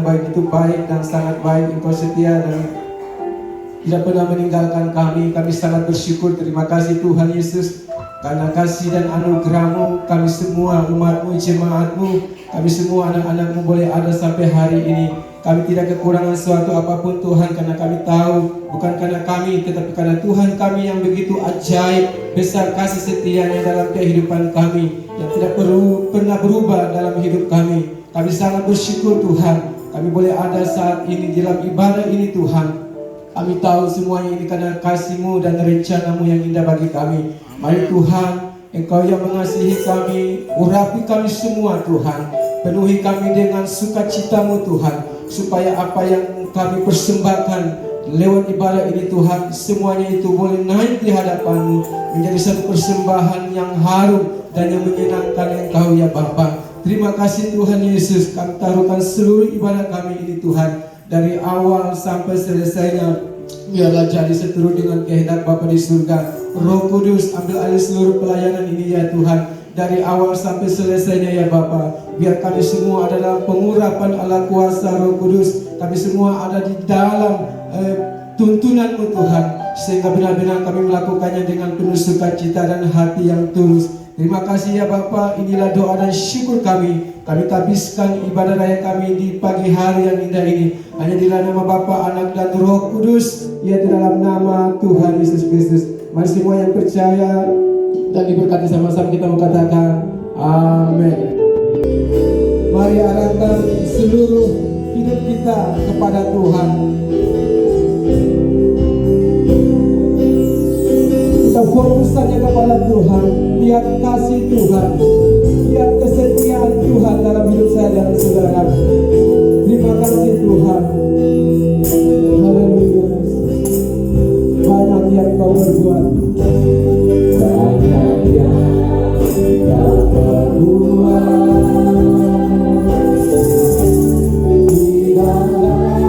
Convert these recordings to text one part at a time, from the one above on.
begitu baik dan sangat baik. Engkau setia dan tidak pernah meninggalkan kami. Kami sangat bersyukur. Terima kasih Tuhan Yesus, karena kasih dan anugerah-Mu kami semua umat-Mu, jemaat-Mu, kami semua anak-anak-Mu boleh ada sampai hari ini. Kami tidak kekurangan suatu apapun Tuhan, karena kami tahu bukan karena kami, tetapi karena Tuhan kami yang begitu ajaib, besar kasih setianya dalam kehidupan kami, yang tidak perlu pernah berubah dalam hidup kami. Kami sangat bersyukur Tuhan, kami boleh ada saat ini dalam ibadah ini Tuhan. Kami tahu semuanya ini karena kasih-Mu dan rencana-Mu yang indah bagi kami. Mari Tuhan, Engkau yang mengasihi kami, urapi kami semua Tuhan. Penuhi kami dengan sukacita-Mu Tuhan, supaya apa yang kami persembahkan lewat ibadah ini Tuhan, semuanya itu boleh naik di hadapan-Mu, menjadi satu persembahan yang harum dan yang menyenangkan Engkau ya Bapa. Terima kasih Tuhan Yesus, kami taruhkan seluruh ibadah kami ini Tuhan, dari awal sampai selesainya, biarlah jadi seturut dengan kehendak Bapa di surga. Roh Kudus, ambil alih seluruh pelayanan ini ya Tuhan, dari awal sampai selesainya ya Bapa. Biar kami semua ada dalam pengurapan Allah kuasa Roh Kudus, kami semua ada di dalam tuntunan-Mu Tuhan, sehingga benar-benar kami melakukannya dengan penuh sukacita dan hati yang tulus. Terima kasih ya Bapa, inilah doa dan syukur kami. Kami habiskan ibadah raya kami di pagi hari yang indah ini hanya di dalam nama Bapa, Anak dan Roh Kudus, yaitu dalam nama Tuhan Yesus Kristus. Mari semua yang percaya dan diberkati sama-sama kita mengatakan amin. Mari arahkan seluruh hidup kita kepada Tuhan. Kita fokusannya kepada Tuhan. Lihat kasih Tuhan, lihat kesetiaan Tuhan dalam hidup saya dan saudara. Terima kasih Tuhan. Haleluya. Banyak yang Kau berbuat, banyak yang Kau berbuat di dalam hidup.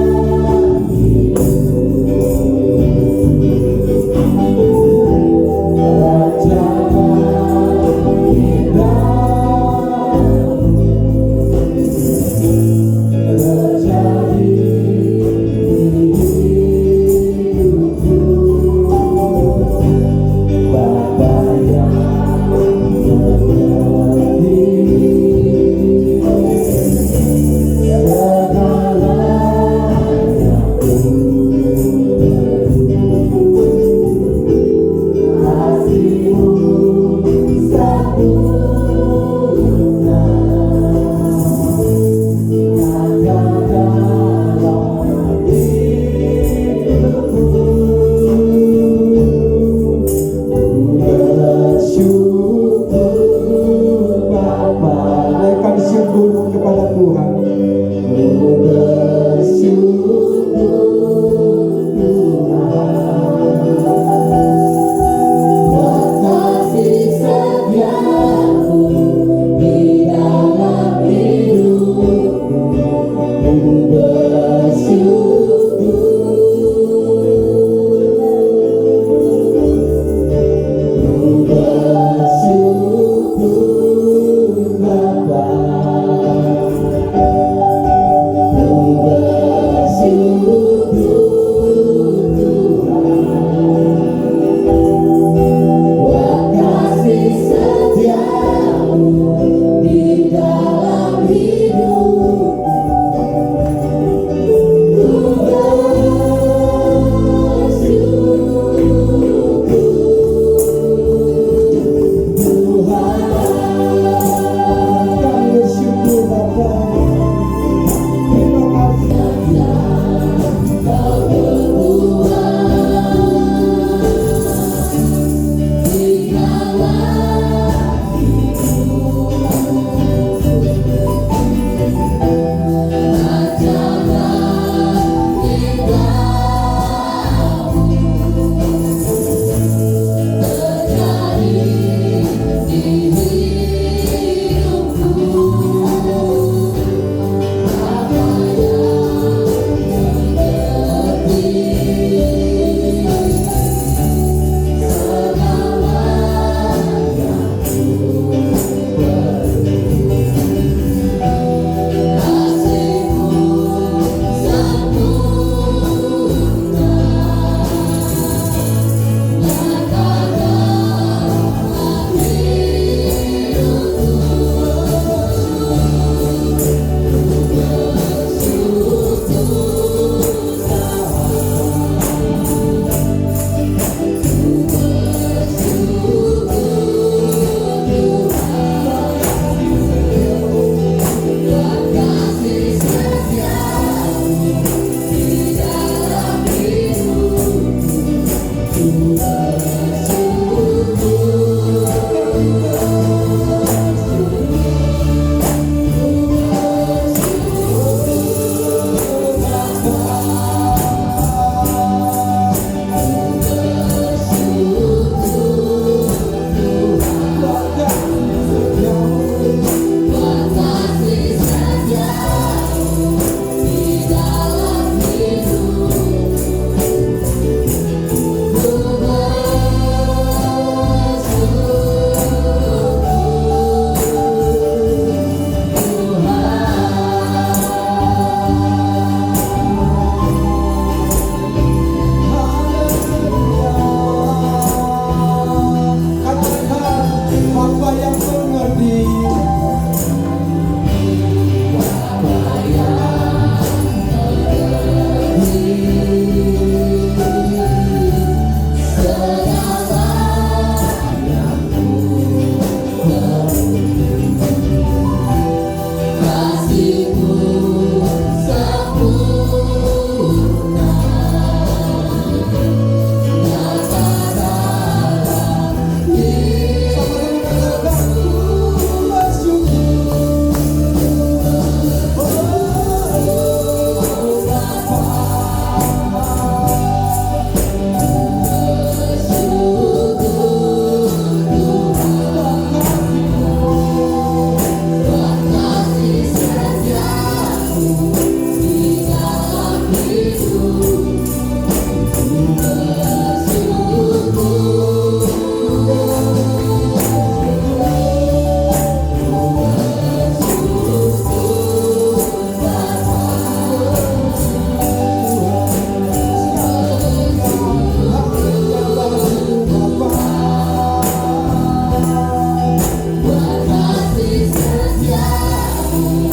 Kasih setiamu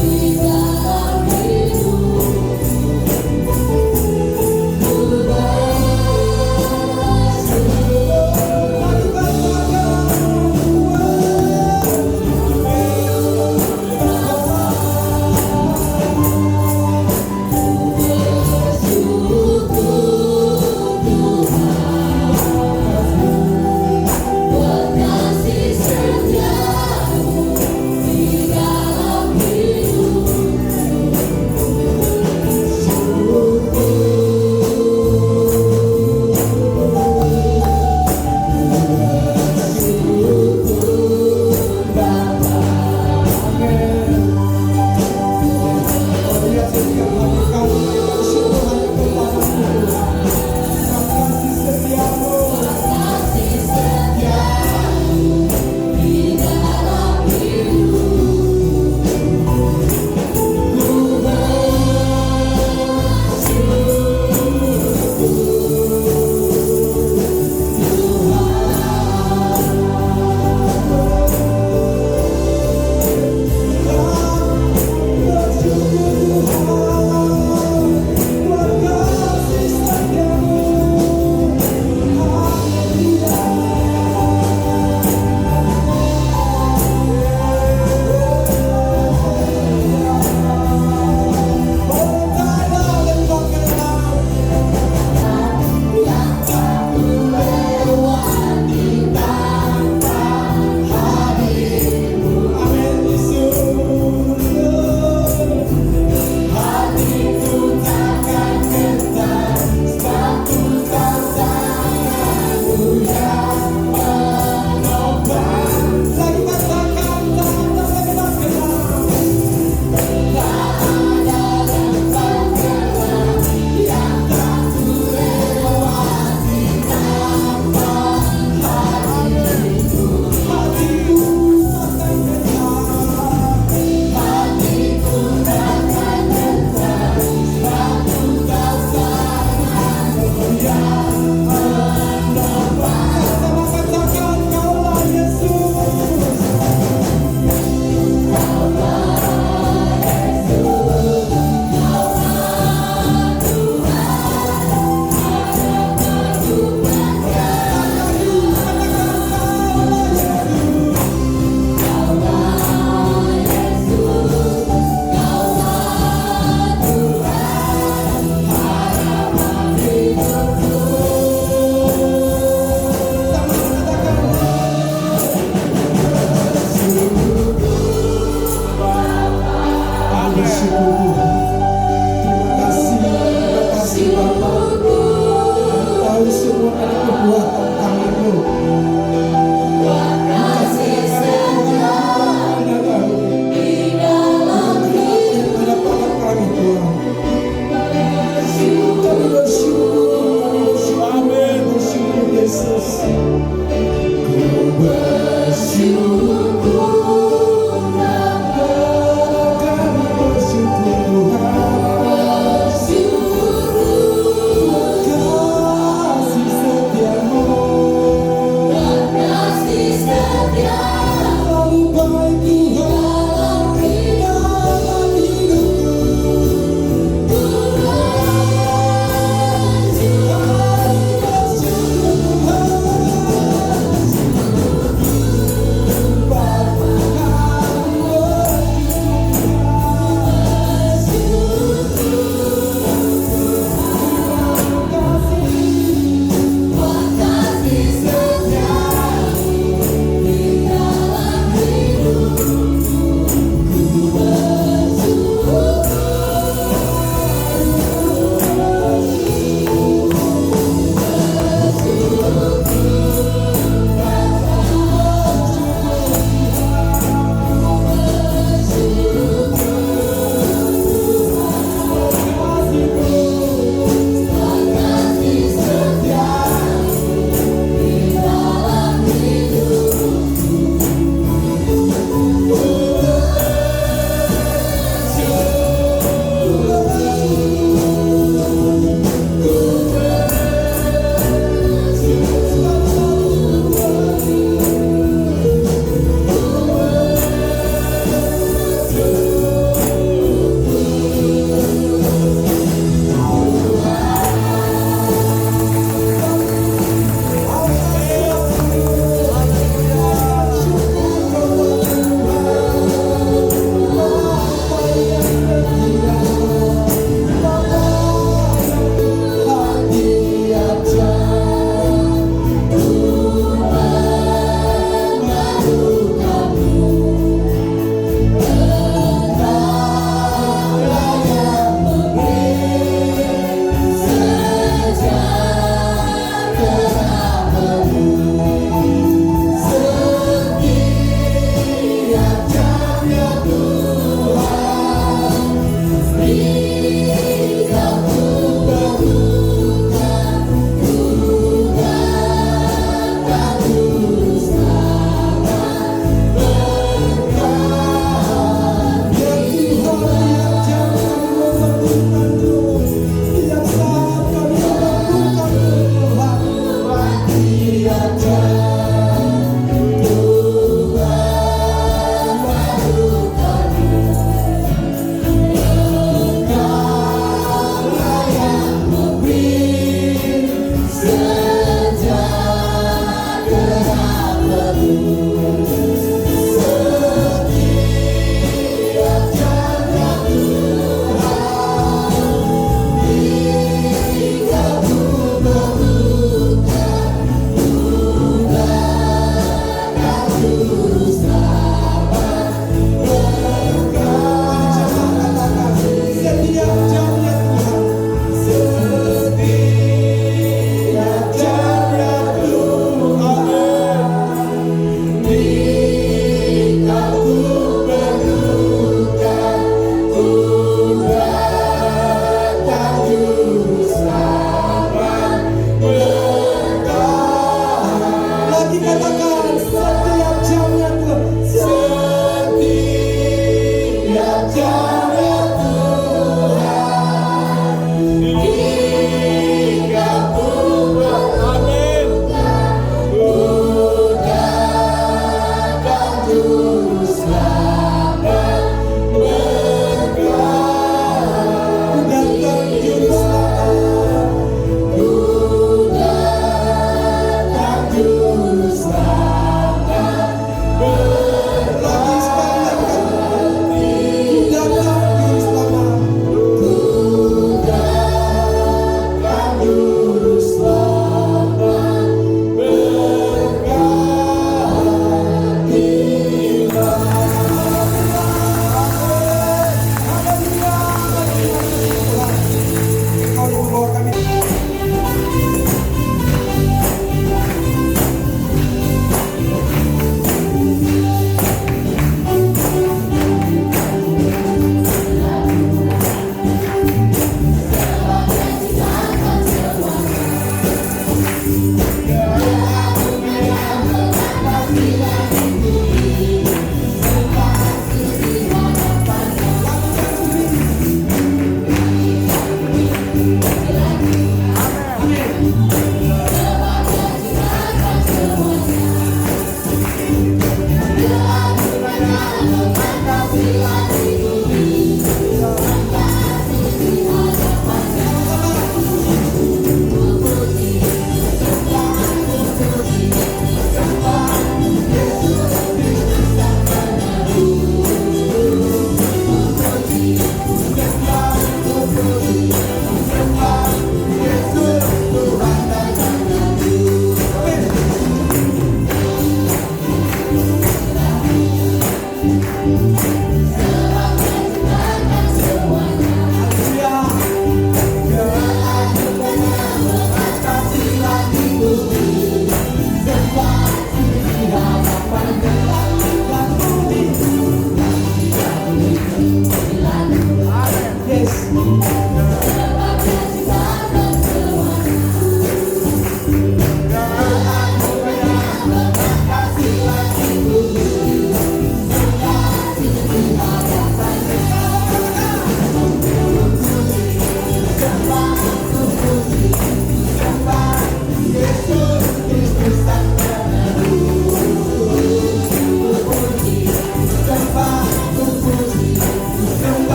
di dalam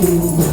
Amin.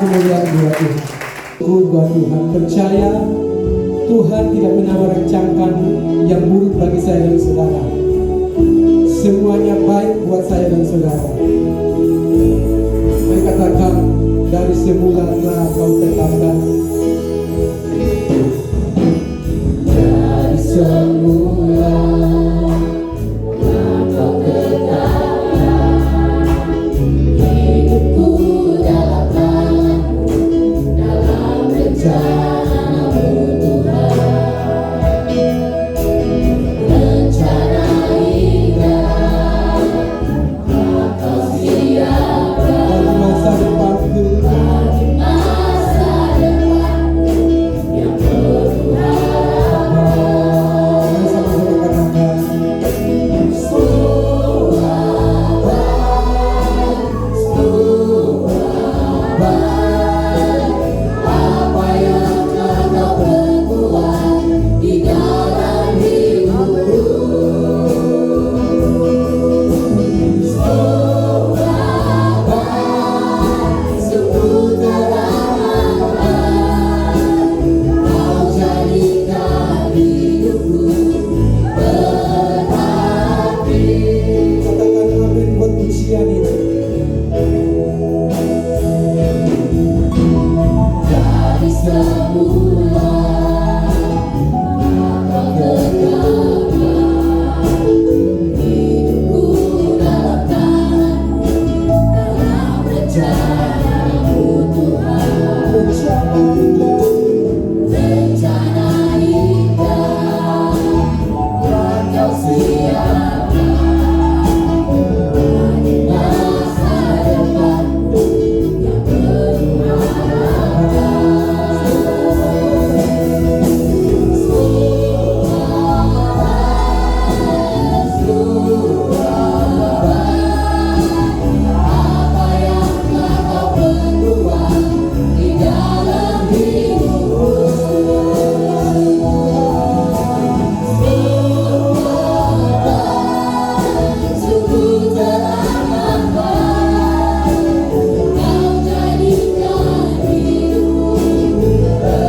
kemuliaan buat Tuhan. Buat Tuhan, percaya Tuhan tidak pernah merancangkan yang buruk bagi saya dan saudara. Semuanya baik buat saya dan saudara. Saya katakan dari semula telah kau tetapkan. Dari semula telah kau tetapkan. Hidupku dalam tangan-Mu, dalam rencana-Mu Tuhan. Rencana indah Kau siapkan bagi masa depanku, bagi masa depanku yang penuh harapan. Sama-sama katakan, semua baik, apa yang telah Kau perbuat di dalam hidupku. Semua baik, sungguh teramat. Kau jadikan hidupku berarti. Katakan amin buat pujian ini. Dari semula Kau tegakkan hidupku dalam tangan-Mu, dalam rencana-Mu Tuhan. Rencana indah yang Kau siapkan bagi masa depanku yang penuh harapan. Apa yang telah Kau perbuat di dalam hidupku. Sungguh teramat. Kau jadikan hidupku berarti.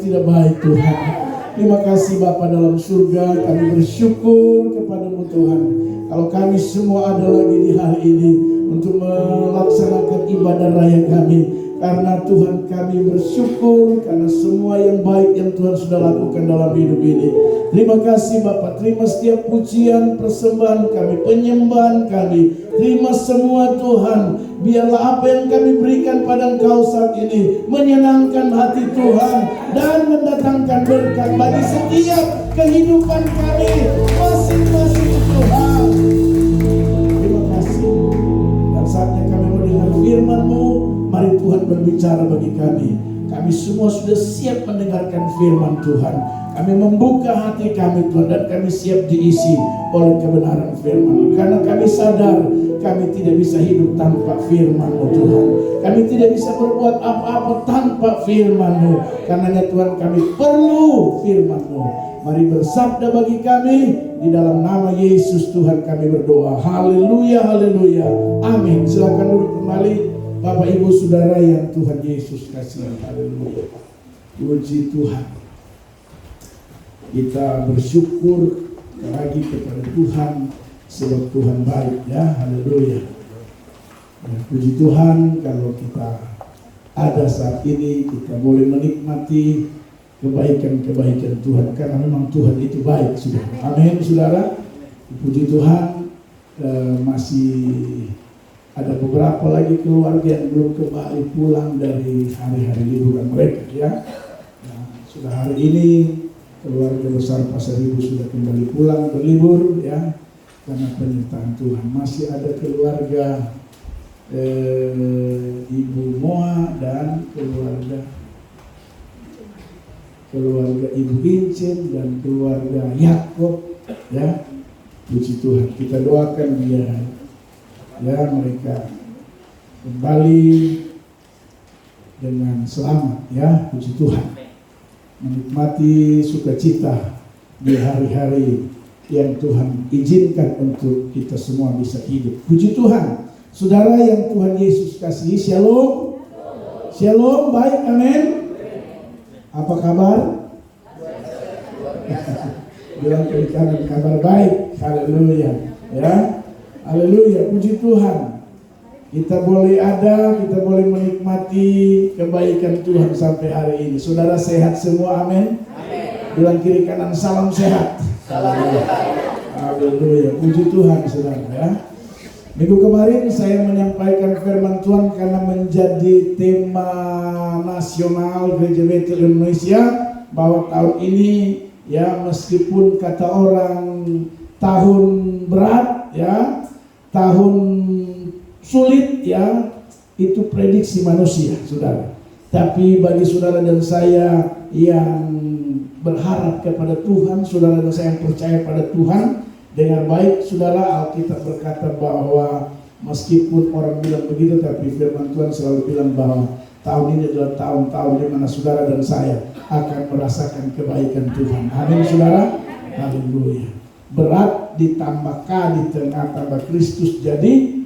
tidak baik Tuhan. Terima kasih Bapa dalam surga, kami bersyukur kepada-Mu Tuhan. Kalau kami semua ada lagi di hari ini untuk melaksanakan ibadah raya kami Karena Tuhan kami bersyukur karena semua yang baik yang Tuhan sudah lakukan dalam hidup ini. Terima kasih Bapak, terima setiap pujian, persembahan kami, penyembahan kami. Terima semua Tuhan. Biarlah apa yang kami berikan pada Engkau saat ini menyenangkan hati Tuhan dan mendatangkan berkat bagi setiap kehidupan kami masing-masing Tuhan. Terima kasih. Dan saatnya kami mendengar firman-Mu. Mari Tuhan berbicara bagi kami. Kami semua sudah siap mendengarkan firman Tuhan. Kami membuka hati kami Tuhan, dan kami siap diisi oleh kebenaran firman-Mu. Karena kami sadar kami tidak bisa hidup tanpa firman-Mu Tuhan. Kami tidak bisa berbuat apa-apa tanpa firman-Mu. Karenanya Tuhan, kami perlu firman-Mu. Mari bersabda bagi kami, di dalam nama Yesus Tuhan kami berdoa. Haleluya, haleluya, amin. Silakan duduk kembali Bapak Ibu Saudara yang Tuhan Yesus kasihi. Haleluya. Puji Tuhan. Kita bersyukur lagi kepada Tuhan sebab Tuhan baik ya. Haleluya. Dan puji Tuhan kalau kita ada saat ini, kita boleh menikmati kebaikan-kebaikan Tuhan karena memang Tuhan itu baik, saudara. Amin, saudara. Puji Tuhan, masih ada beberapa lagi keluarga yang belum kembali pulang dari hari-hari liburan mereka ya. Nah, sudah hari ini keluarga besar Pasar Ibu sudah kembali pulang berlibur ya, karena penyertaan Tuhan. Masih ada keluarga Ibu Moa dan keluarga Ibu Vincent dan keluarga Yakob ya. Puji Tuhan, kita doakan biar ya mereka kembali dengan selamat ya. Puji Tuhan, menikmati sukacita di hari-hari yang Tuhan izinkan untuk kita semua bisa hidup. Puji Tuhan, saudara yang Tuhan Yesus kasihi, shalom. Shalom, baik, amin. Apa kabar? Bilang ke kanan, kabar baik. Haleluya ya. Haleluya, puji Tuhan. Kita boleh ada, kita boleh menikmati kebaikan Tuhan sampai hari ini. Saudara sehat semua, amin. Bilang kiri kanan, salam sehat. Salam sehat. Haleluya, puji Tuhan saudara ya. Minggu kemarin saya menyampaikan firman Tuhan karena menjadi tema nasional Gereja Betel Indonesia, bahwa tahun ini ya, meskipun kata orang tahun berat ya, tahun sulit ya, itu prediksi manusia saudara. Tapi bagi saudara dan saya yang berharap kepada Tuhan, saudara dan saya yang percaya pada Tuhan, dengar baik saudara, Alkitab berkata bahwa meskipun orang bilang begitu, tapi firman Tuhan selalu bilang bahwa tahun ini adalah tahun-tahun di mana saudara dan saya akan merasakan kebaikan Tuhan. Amin saudara. Haleluya. Berat ditambah kali tengah tambah Kristus jadi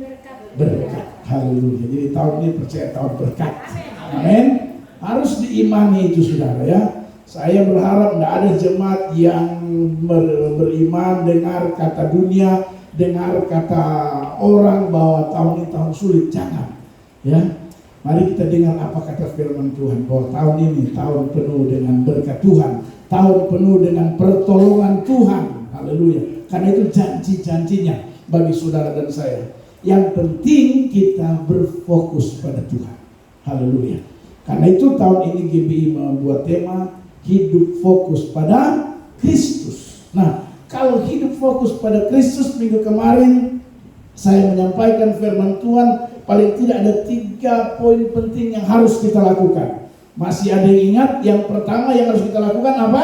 berkat. Haleluya. Jadi tahun ini percaya tahun berkat. Amin. Harus diimani itu saudara ya. Saya berharap tidak ada jemaat yang beriman dengar kata dunia, dengar kata orang bahwa tahun ini tahun sulit. Jangan ya. Mari kita dengar apa kata firman Tuhan, bahwa tahun ini tahun penuh dengan berkat Tuhan, tahun penuh dengan pertolongan Tuhan. Haleluya. Karena itu janji-janjinya bagi saudara dan saya. Yang penting kita berfokus pada Tuhan. Haleluya. Karena itu tahun ini GBI membuat tema hidup fokus pada Kristus. Nah, kalau hidup fokus pada Kristus, minggu kemarin saya menyampaikan firman Tuhan, paling tidak ada 3 poin penting yang harus kita lakukan. Masih ada yang ingat? Yang pertama yang harus kita lakukan apa?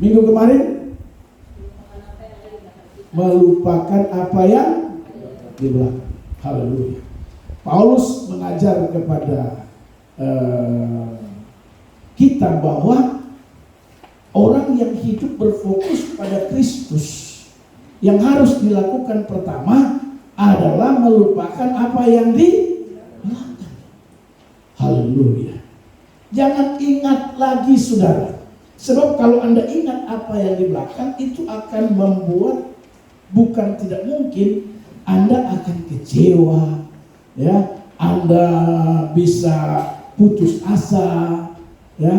Minggu kemarin? Melupakan apa yang di belakang. Haleluya. Paulus mengajar kepada kita bahwa orang yang hidup berfokus pada Kristus, yang harus dilakukan pertama adalah melupakan apa yang di belakang. Haleluya. Jangan ingat lagi saudara. Sebab kalau Anda ingat apa yang di belakang, itu akan membuat, bukan tidak mungkin, Anda akan kecewa ya, Anda bisa putus asa, ya,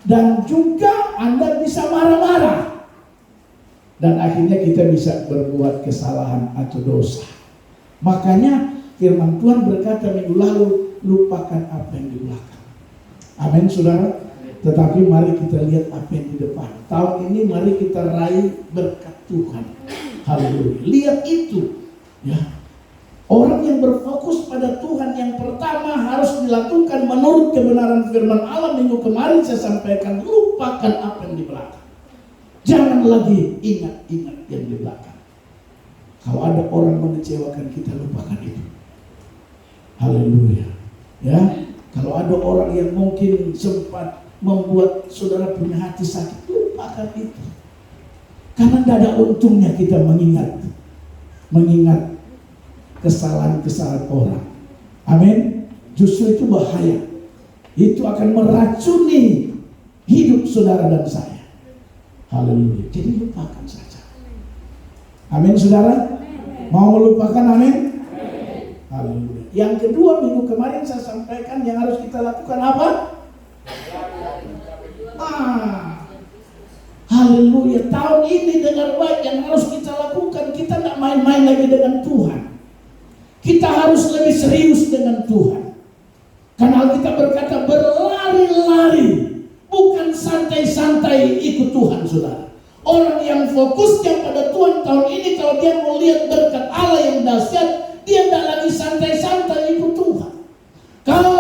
dan juga Anda bisa marah-marah, dan akhirnya kita bisa berbuat kesalahan atau dosa. Makanya firman Tuhan berkata minggu lalu, lupakan apa yang di belakang. Amin, saudara. Tetapi mari kita lihat apa yang di depan. Tahun ini mari kita raih berkat Tuhan. Haleluya. Lihat itu, ya. Orang yang berfokus pada Tuhan yang pertama harus dilakukan menurut kebenaran firman Allah. Minggu kemarin saya sampaikan, lupakan apa yang di belakang. Jangan lagi ingat-ingat yang di belakang. Kalau ada orang mengecewakan kita, lupakan itu. Haleluya. Ya, kalau ada orang yang mungkin sempat membuat saudara punya hati sakit, lupakan itu. Karena tidak ada untungnya kita mengingat kesalahan-kesalahan orang. Amin. Justru itu bahaya. Itu akan meracuni hidup saudara dan saya. Haleluya. Jadi lupakan saja. Amin, saudara. Mau melupakan? Amin. Haleluya. Yang kedua, minggu kemarin saya sampaikan yang harus kita lakukan apa? Haleluya. Tahun ini dengar baik yang harus kita lakukan. Kita tidak main-main lagi dengan Tuhan. Kita harus lebih serius dengan Tuhan. Karena Alkitab berkata berlari-lari, bukan santai-santai ikut Tuhan, saudara. Orang yang fokusnya pada Tuhan tahun ini, kalau dia mau lihat berkat Allah yang dahsyat, dia tidak lagi santai-santai ikut Tuhan. Kalau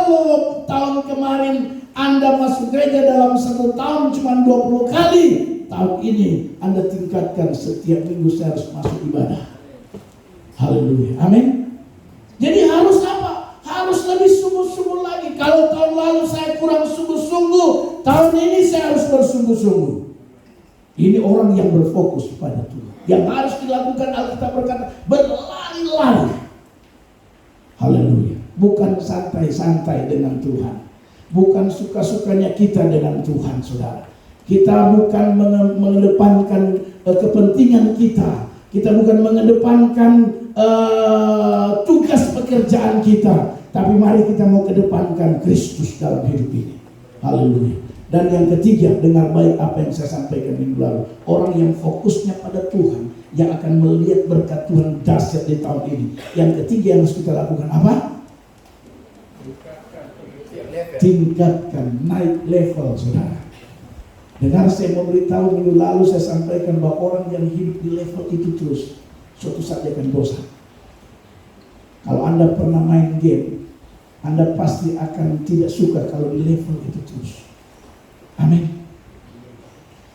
tahun kemarin Anda masuk gereja dalam 1 tahun cuma 20 kali, tahun ini Anda tingkatkan setiap minggu saya harus masuk ibadah. Haleluya. Amin. Jadi harus apa? Harus lebih sungguh-sungguh lagi. Kalau tahun lalu saya kurang sungguh-sungguh, tahun ini saya harus bersungguh-sungguh. Ini orang yang berfokus pada Tuhan. Yang harus dilakukan, Alkitab berkata berlari-lari. Haleluya. Bukan santai-santai dengan Tuhan. Bukan suka-sukanya kita dengan Tuhan, saudara. Kita bukan mengedepankan kepentingan kita. Kita bukan mengedepankan tugas pekerjaan kita, tapi mari kita mau kedepankan Kristus dalam hidup ini. Haleluya. Dan yang ketiga, dengar baik apa yang saya sampaikan minggu lalu. Orang yang fokusnya pada Tuhan, yang akan melihat berkat Tuhan dahsyat di tahun ini. Yang ketiga yang harus kita lakukan apa? Tingkatkan, naik level, saudara. Dengar, saya mau beritahu minggu lalu saya sampaikan bahwa orang yang hidup di level itu terus, suatu saat dia akan bosan. Kalau Anda pernah main game, Anda pasti akan tidak suka kalau di level itu terus. Amin.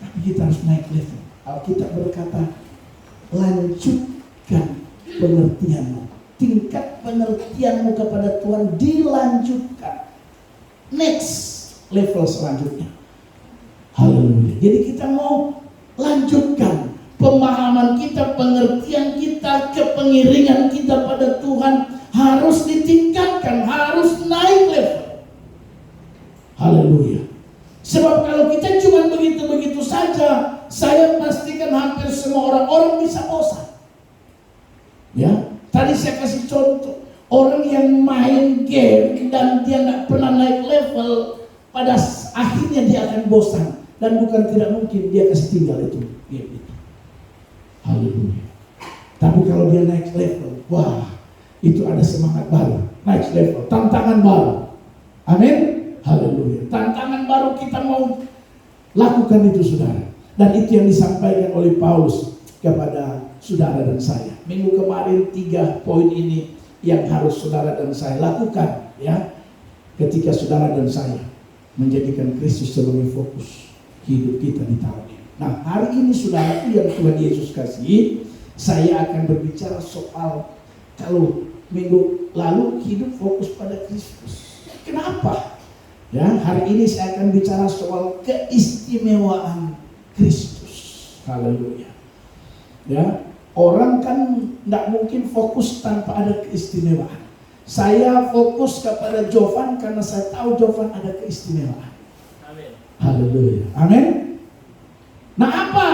Tapi kita harus naik level. Alkitab berkata, lanjutkan pengertianmu. Tingkat pengertianmu kepada Tuhan dilanjutkan. Next level selanjutnya. Haleluya. Jadi kita mau lanjutkan pemahaman kita, pengertian kita, kepengiringan kita pada Tuhan harus ditingkatkan, harus naik level. Haleluya. Sebab kalau kita cuma begitu-begitu saja, saya pastikan hampir semua orang bisa bosan. Ya, tadi saya kasih contoh. Orang yang main game dan dia nggak pernah naik level, pada akhirnya dia akan bosan. Dan bukan tidak mungkin dia kasih tinggal itu game itu. Haleluya. Tapi kalau dia naik level, wah, itu ada semangat baru. Naik level, tantangan baru. Amin. Haleluya. Tantangan baru kita mau lakukan itu, saudara. Dan itu yang disampaikan oleh Paulus kepada saudara dan saya. Minggu kemarin 3 poin ini yang harus saudara dan saya lakukan, ya, ketika saudara dan saya menjadikan Kristus sebagai fokus hidup kita di tahun ini. Nah, hari ini saudaraku yang Tuhan Yesus kasih, saya akan berbicara soal kalau minggu lalu hidup fokus pada Kristus. Kenapa? Ya, hari ini saya akan bicara soal keistimewaan Kristus. Haleluya. Ya, orang kan tidak mungkin fokus tanpa ada keistimewaan. Saya fokus kepada Jovan karena saya tahu Jovan ada keistimewaan. Amin. Haleluya. Amin. Nah, apa?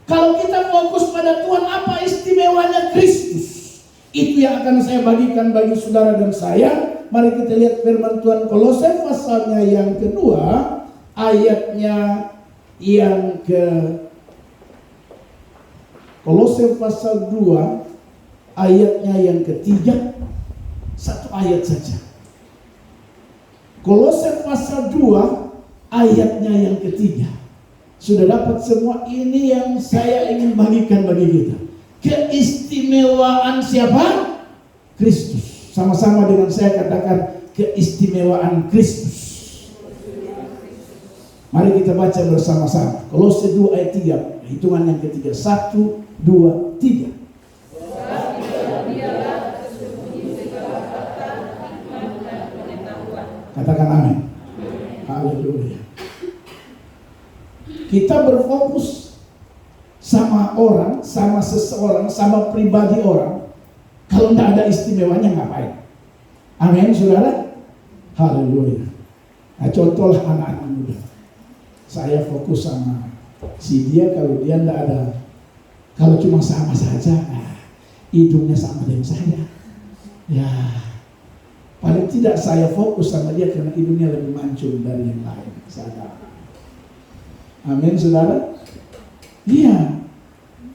Kalau kita fokus pada Tuhan, apa istimewanya Kristus? Itu yang akan saya bagikan bagi saudara dan saya. Mari kita lihat firman Tuhan Kolose pasalnya yang kedua, ayatnya yang ke Kolose pasal 2 ayatnya yang ketiga. Satu ayat saja. Kolose pasal 2 ayatnya yang ketiga. Sudah dapat semua? Ini yang saya ingin bagikan bagi kita. Keistimewaan siapa? Kristus. Sama-sama dengan saya katakan keistimewaan Kristus. Mari kita baca bersama-sama. Kolose 2 ayat 3. Hitungan yang ketiga. 1, 2, 3. Katakan amin. Haleluya. Kita berfokus sama orang, sama seseorang, sama pribadi orang. Kalau tidak ada istimewanya ngapain? Amin, saudara. Haleluya. Nah, contohlah anak-anak muda. Saya fokus sama si dia, kalau dia tidak ada, kalau cuma sama saja, hidungnya sama dengan saya. Ya, paling tidak saya fokus sama dia karena hidungnya lebih mancung dari yang lain. Sadar. Amin, saudara. Iya.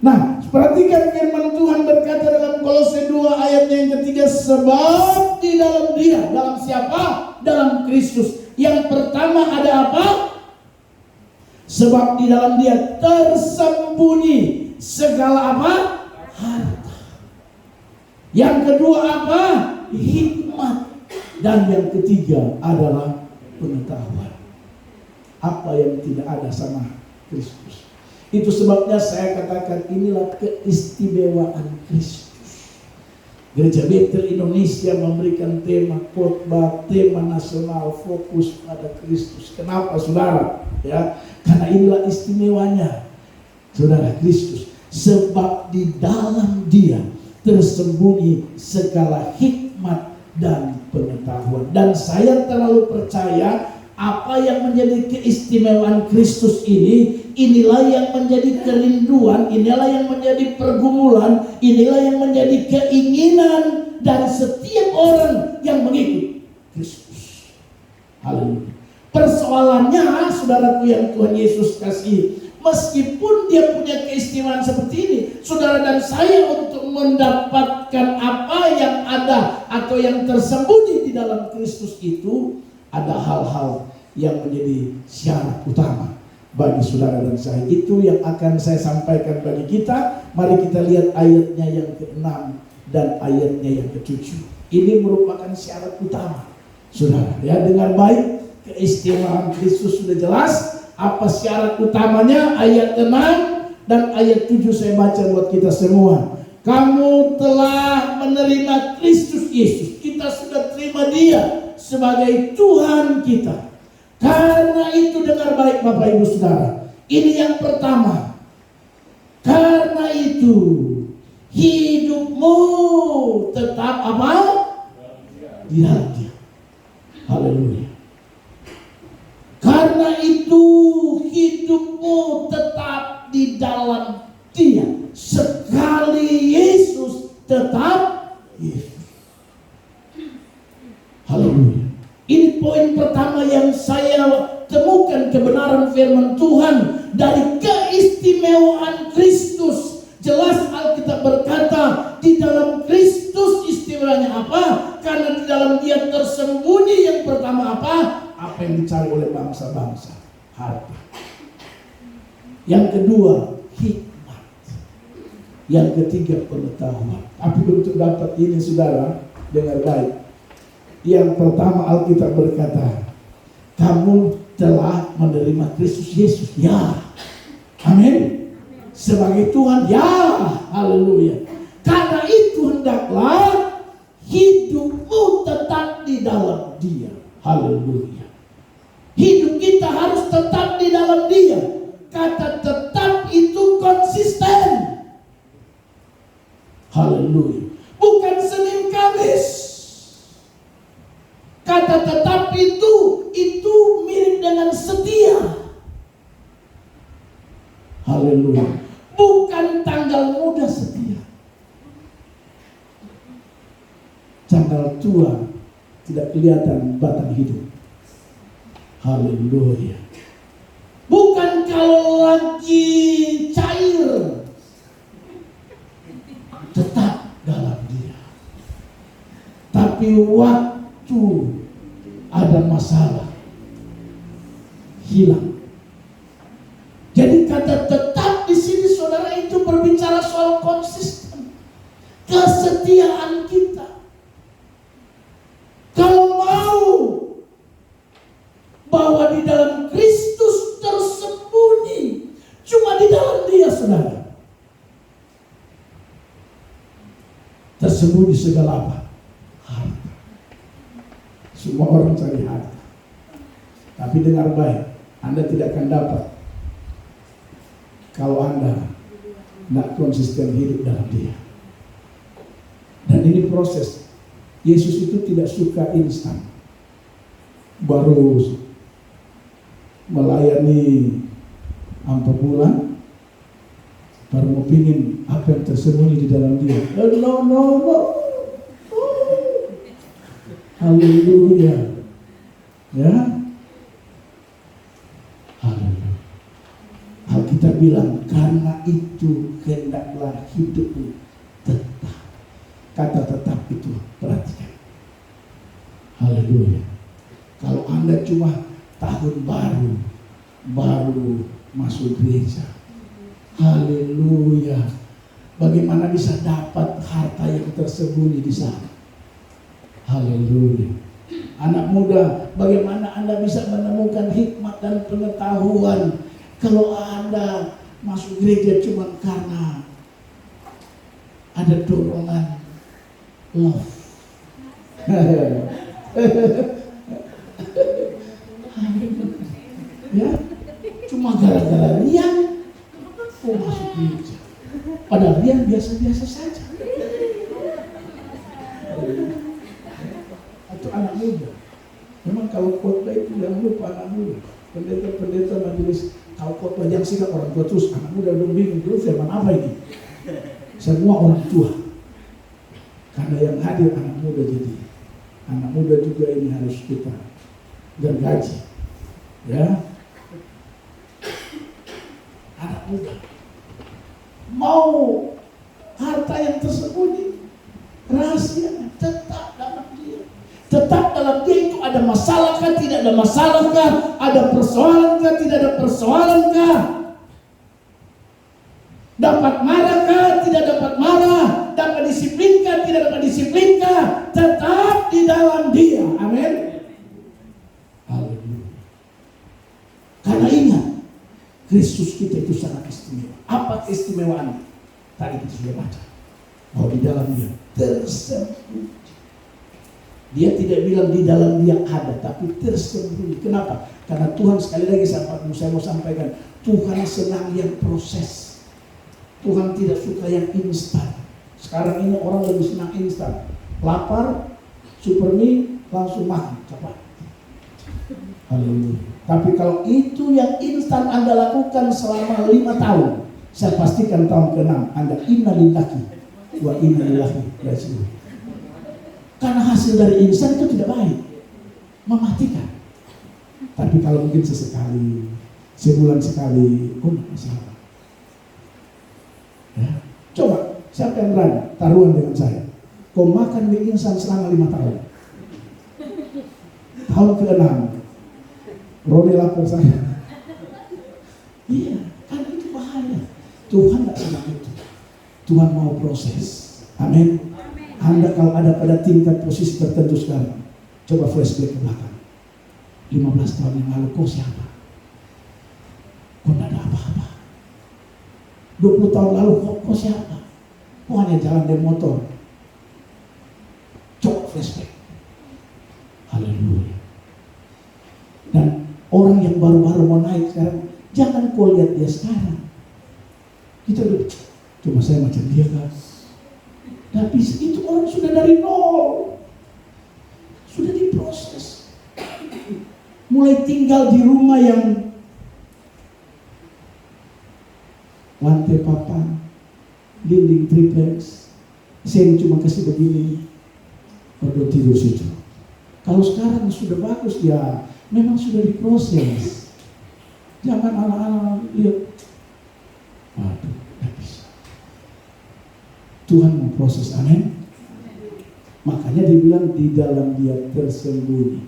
Nah, perhatikan firman Tuhan berkata dalam Kolose 2 ayatnya yang ketiga, sebab di dalam dia, dalam siapa? Dalam Kristus. Yang pertama ada apa? Sebab di dalam dia tersembunyi segala apa? Harta. Yang kedua apa? Hikmat. Dan yang ketiga adalah pengetahuan. Apa yang tidak ada sama Kristus. Itu sebabnya saya katakan inilah keistimewaan Kristus. Gereja Bethel Indonesia memberikan tema khotbah, tema nasional fokus pada Kristus. Kenapa, saudara? Ya, karena inilah istimewanya, saudara, Kristus. Sebab di dalam dia tersembunyi segala hikmat dan pengetahuan. Dan saya terlalu percaya apa yang menjadi keistimewaan Kristus ini, inilah yang menjadi kerinduan, inilah yang menjadi pergumulan, inilah yang menjadi keinginan dari setiap orang yang mengikut Kristus. Haleluya. Persoalannya, saudaraku yang Tuhan Yesus kasih, meskipun dia punya keistimewaan seperti ini, saudara dan saya untuk mendapatkan apa yang ada atau yang tersembunyi di dalam Kristus itu, ada hal-hal yang menjadi syarat utama bagi saudara dan saya. Itu yang akan saya sampaikan bagi kita. Mari kita lihat ayatnya yang ke-6 dan ayatnya yang ke-7. Ini merupakan syarat utama, saudara. Ya, dengar baik, keistimewaan Kristus sudah jelas. Apa syarat utamanya? Ayat 6 dan ayat 7 saya baca buat kita semua. Kamu telah menerima Kristus Yesus. Kita sudah terima dia sebagai Tuhan kita. Karena itu dengar baik Bapak Ibu Saudara. Ini yang pertama. Karena itu hidupmu tetap apa? Di dalam dia. Haleluya. Karena itu hidupmu tetap di dalam dia. Sekali Yesus tetap Yesus. Haleluya. Ini poin pertama yang saya temukan kebenaran firman Tuhan dari keistimewaan Kristus. Jelas Alkitab berkata di dalam Kristus istimewanya apa? Karena di dalam dia tersembunyi yang pertama apa? Apa yang dicari oleh bangsa-bangsa? Harta. Yang kedua, hikmat. Yang ketiga, pengetahuan. Tapi untuk dapat ini, saudara, dengar baik. Yang pertama Alkitab berkata, kamu telah menerima Kristus Yesus. Ya, amin. Sebagai Tuhan, ya, haleluya. Karena itu hendaklah hidupmu tetap di dalam dia. Haleluya. Hidup kita harus tetap di dalam dia. Kata tetap itu konsisten. Haleluya. Bukan Senin Kamis. Kata tetap itu mirip dengan setia. Haleluya. Bukan tanggal muda setia, tanggal tua tidak kelihatan batang hidup. Haleluya. Bukan kalau lagi cair, tetap dalam Dia. Tapi waktu ada masalah, hilang. Jadi kata tetap di sini saudara itu berbicara soal konsisten, kesetiaan kita. Kalau mau bahwa di dalam Kristus tersembunyi, cuma di dalam Dia saudara, tersembunyi segala apa? Harta. Semua orang cari harta, tapi dengar baik, Anda tidak akan dapat kalau Anda tidak konsisten hidup dalam Dia. Dan ini proses. Yesus itu tidak suka instan. Baru melayani 4 bulan, baru mau pingin apa yang tersembunyi di dalam Dia. No. Haleluya. Ya. Haleluya. Alkitab bilang, karena itu hendaklah hidupmu tetap. Kata tetap itu, perhatikan. Haleluya. Kalau Anda cuma tahun baru masuk gereja, haleluya, bagaimana bisa dapat harta yang tersembunyi di sana? Haleluya. Anak muda, bagaimana Anda bisa menemukan hikmat dan pengetahuan kalau Anda masuk gereja cuma karena ada dorongan love? Ya, cuma gara-gara riang masuk gereja. Padahal riang biasa-biasa saja. Atau anak muda. Memang kalau khotbah itu jangan lupa anak muda. Pendeta-pendeta majelis, kalau khotbah yang sikap orang tua terus, anak muda udah bingung terus firman apa ini? Semua orang tua. Karena yang hadir anak muda, jadi anak muda juga ini harus kita gergaji. Ya. Anak muda mau harta yang tersembunyi, rahasianya tetap dalam Dia. Tetap dalam Dia itu ada masalah kah? Tidak ada masalah kah? Ada persoalan kah? Tidak ada persoalan kah? Dapat marah kah? Tidak dapat marah? Dapat disiplin kah? Tidak dapat disiplin kah? Tetap di dalam Dia. Amin. Haleluya. Karena ingat, Kristus kita itu sangat istimewa. Apa keistimewaannya? Tadi kita sudah baca bahwa di dalam Dia tersembunyi. Dia tidak bilang di dalam Dia ada, tapi tersembunyi. Kenapa? Karena Tuhan, sekali lagi saya mau sampaikan, Tuhan senang yang proses. Tuhan tidak suka yang instan. Sekarang ini orang lebih senang instan. Lapar, super mie, langsung makan, cepat. Haleluya. Tapi kalau itu yang instan Anda lakukan selama 5 tahun, saya pastikan tahun ke-6 Anda innalillahi wa inna ilaihi raji'un. Karena hasil dari instan itu tidak baik, mematikan. Tapi kalau mungkin sesekali, sebulan sekali, tidak masalah. Ya. Coba, siapa yang berani taruhan dengan saya? Kau makan mie instan selama 5 tahun. Tahun ke-6, Roni lapor saya. Iya, kan itu bahaya. Tuhan tidak senang itu. Tuhan mau proses. Amin. Anda kalau ada pada tingkat posisi tertentu sekarang, coba flashback ke belakang. 15 tahun yang lalu kau siapa? Kau tidak ada apa-apa. 20 tahun lalu kau siapa? Kau hanya jalan dengan motor. Coba flashback. Haleluya. Dan orang yang baru-baru mau naik sekarang, jangan kau lihat dia sekarang. Kita udah, cuma saya macam dia kan. Tapi itu orang sudah dari nol. Sudah diproses. Mulai tinggal di rumah yang lantai papan, dinding triplex, sen cuma kasih begini, baru tidur situ. Kalau sekarang sudah bagus, ya memang sudah diproses. Jangan anak-anak lihat, waduh, tidak bisa. Tuhan mau proses, amin. Makanya dibilang di dalam dia tersembunyi.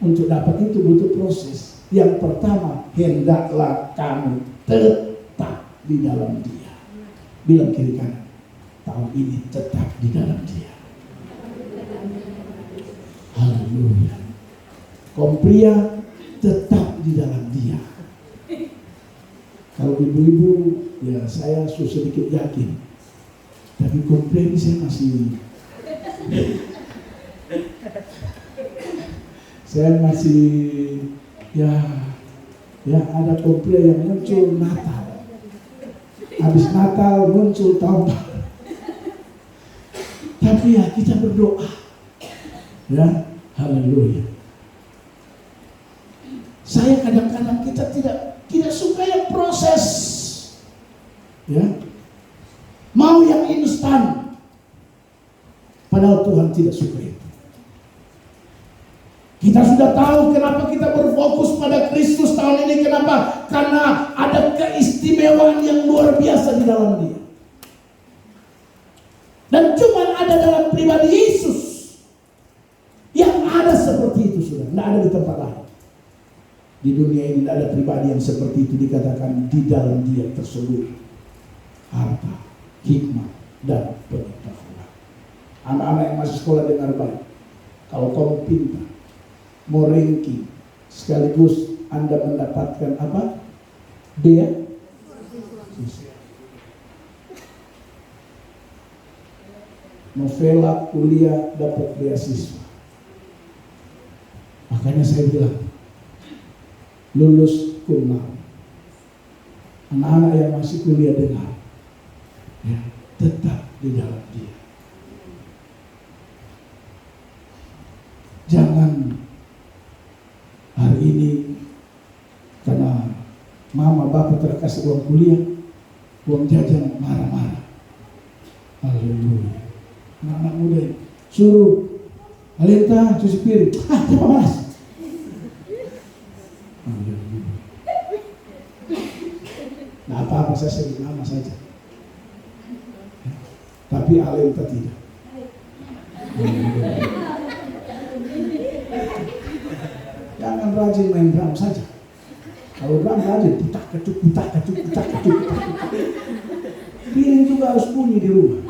Untuk dapat itu butuh proses. Yang pertama, hendaklah kamu tetap di dalam dia. Bilang kiri kanan, tahun ini tetap di dalam dia. Haleluya. Kompria tetap di dalam dia. Kalau ibu-ibu, ya saya sedikit yakin. Tapi kompria ini saya masih ya ada kompria yang muncul Natal. Habis Natal muncul tahun baru. Tapi ya kita berdoa. Ya, haleluya. Saya kadang-kadang kita tidak suka yang proses. Ya. Mau yang instan. Padahal Tuhan tidak suka itu. Kita sudah tahu kenapa kita berfokus pada Kristus tahun ini. Kenapa? Karena ada keistimewaan yang luar biasa di dalam dia. Dan cuma ada dalam pribadi Yesus yang ada seperti itu, sudah. Tidak ada di tempat lain. Di dunia ini tidak ada pribadi yang seperti itu, dikatakan di dalam dia terseluruh harta, hikmah, dan pengetahuan. Anak-anak yang masih sekolah dengar baik. Kalau kamu pintar, mau ranking, sekaligus Anda mendapatkan apa? Beasiswa. Novela kuliah dapat beasiswa. Makanya saya bilang, lulus cum laude. Anak-anak yang masih kuliah dengar, ya, tetap di dalam dia. Jangan hari ini karena mama bapak terkasih uang kuliah, uang jajan, marah-marah. Haleluya. Anak-anak muda suruh Alenta cuci piring, siapa malas? Nah, apa-apa saya sebut nama saja. Tapi Alenta tidak. Jangan rajin main drum saja. Kalau drum rajin, putak ketuk. Piring juga harus bunyi di rumah.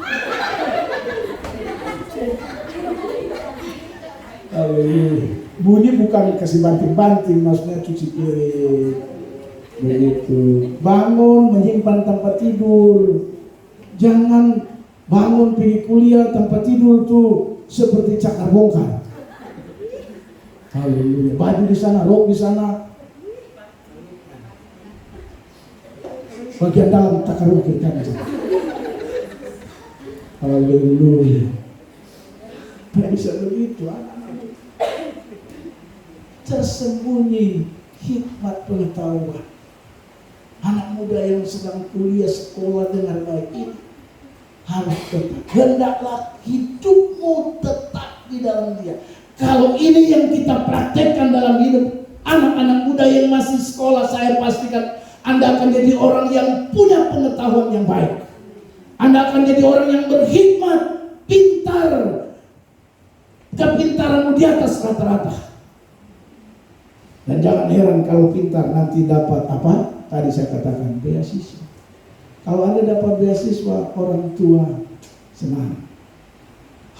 Bunyi bukan kasih banting-banting, maksudnya cuci piring. Begitu. Bangun menyimpan tempat tidur. Jangan bangun pergi kuliah tempat tidur tuh seperti cakar bongkar. Haleluya. Baju di sana, rok di sana. Bagian dalam cakar bongkar kan. Haleluya. Tidak bisa begitu, anak-anak. Tersembunyi hikmat pengetahuan. Anak muda yang sedang kuliah sekolah dengar baik ini harus tetap. Hendaklah hidupmu tetap di dalam dia. Kalau ini yang kita praktekkan dalam hidup anak-anak muda yang masih sekolah, saya pastikan Anda akan jadi orang yang punya pengetahuan yang baik. Anda akan jadi orang yang berhikmat, pintar. Kepintaranmu di atas rata-rata. Dan jangan heran kalau pintar nanti dapat apa? Tadi saya katakan beasiswa. Kalau Anda dapat beasiswa, orang tua senang.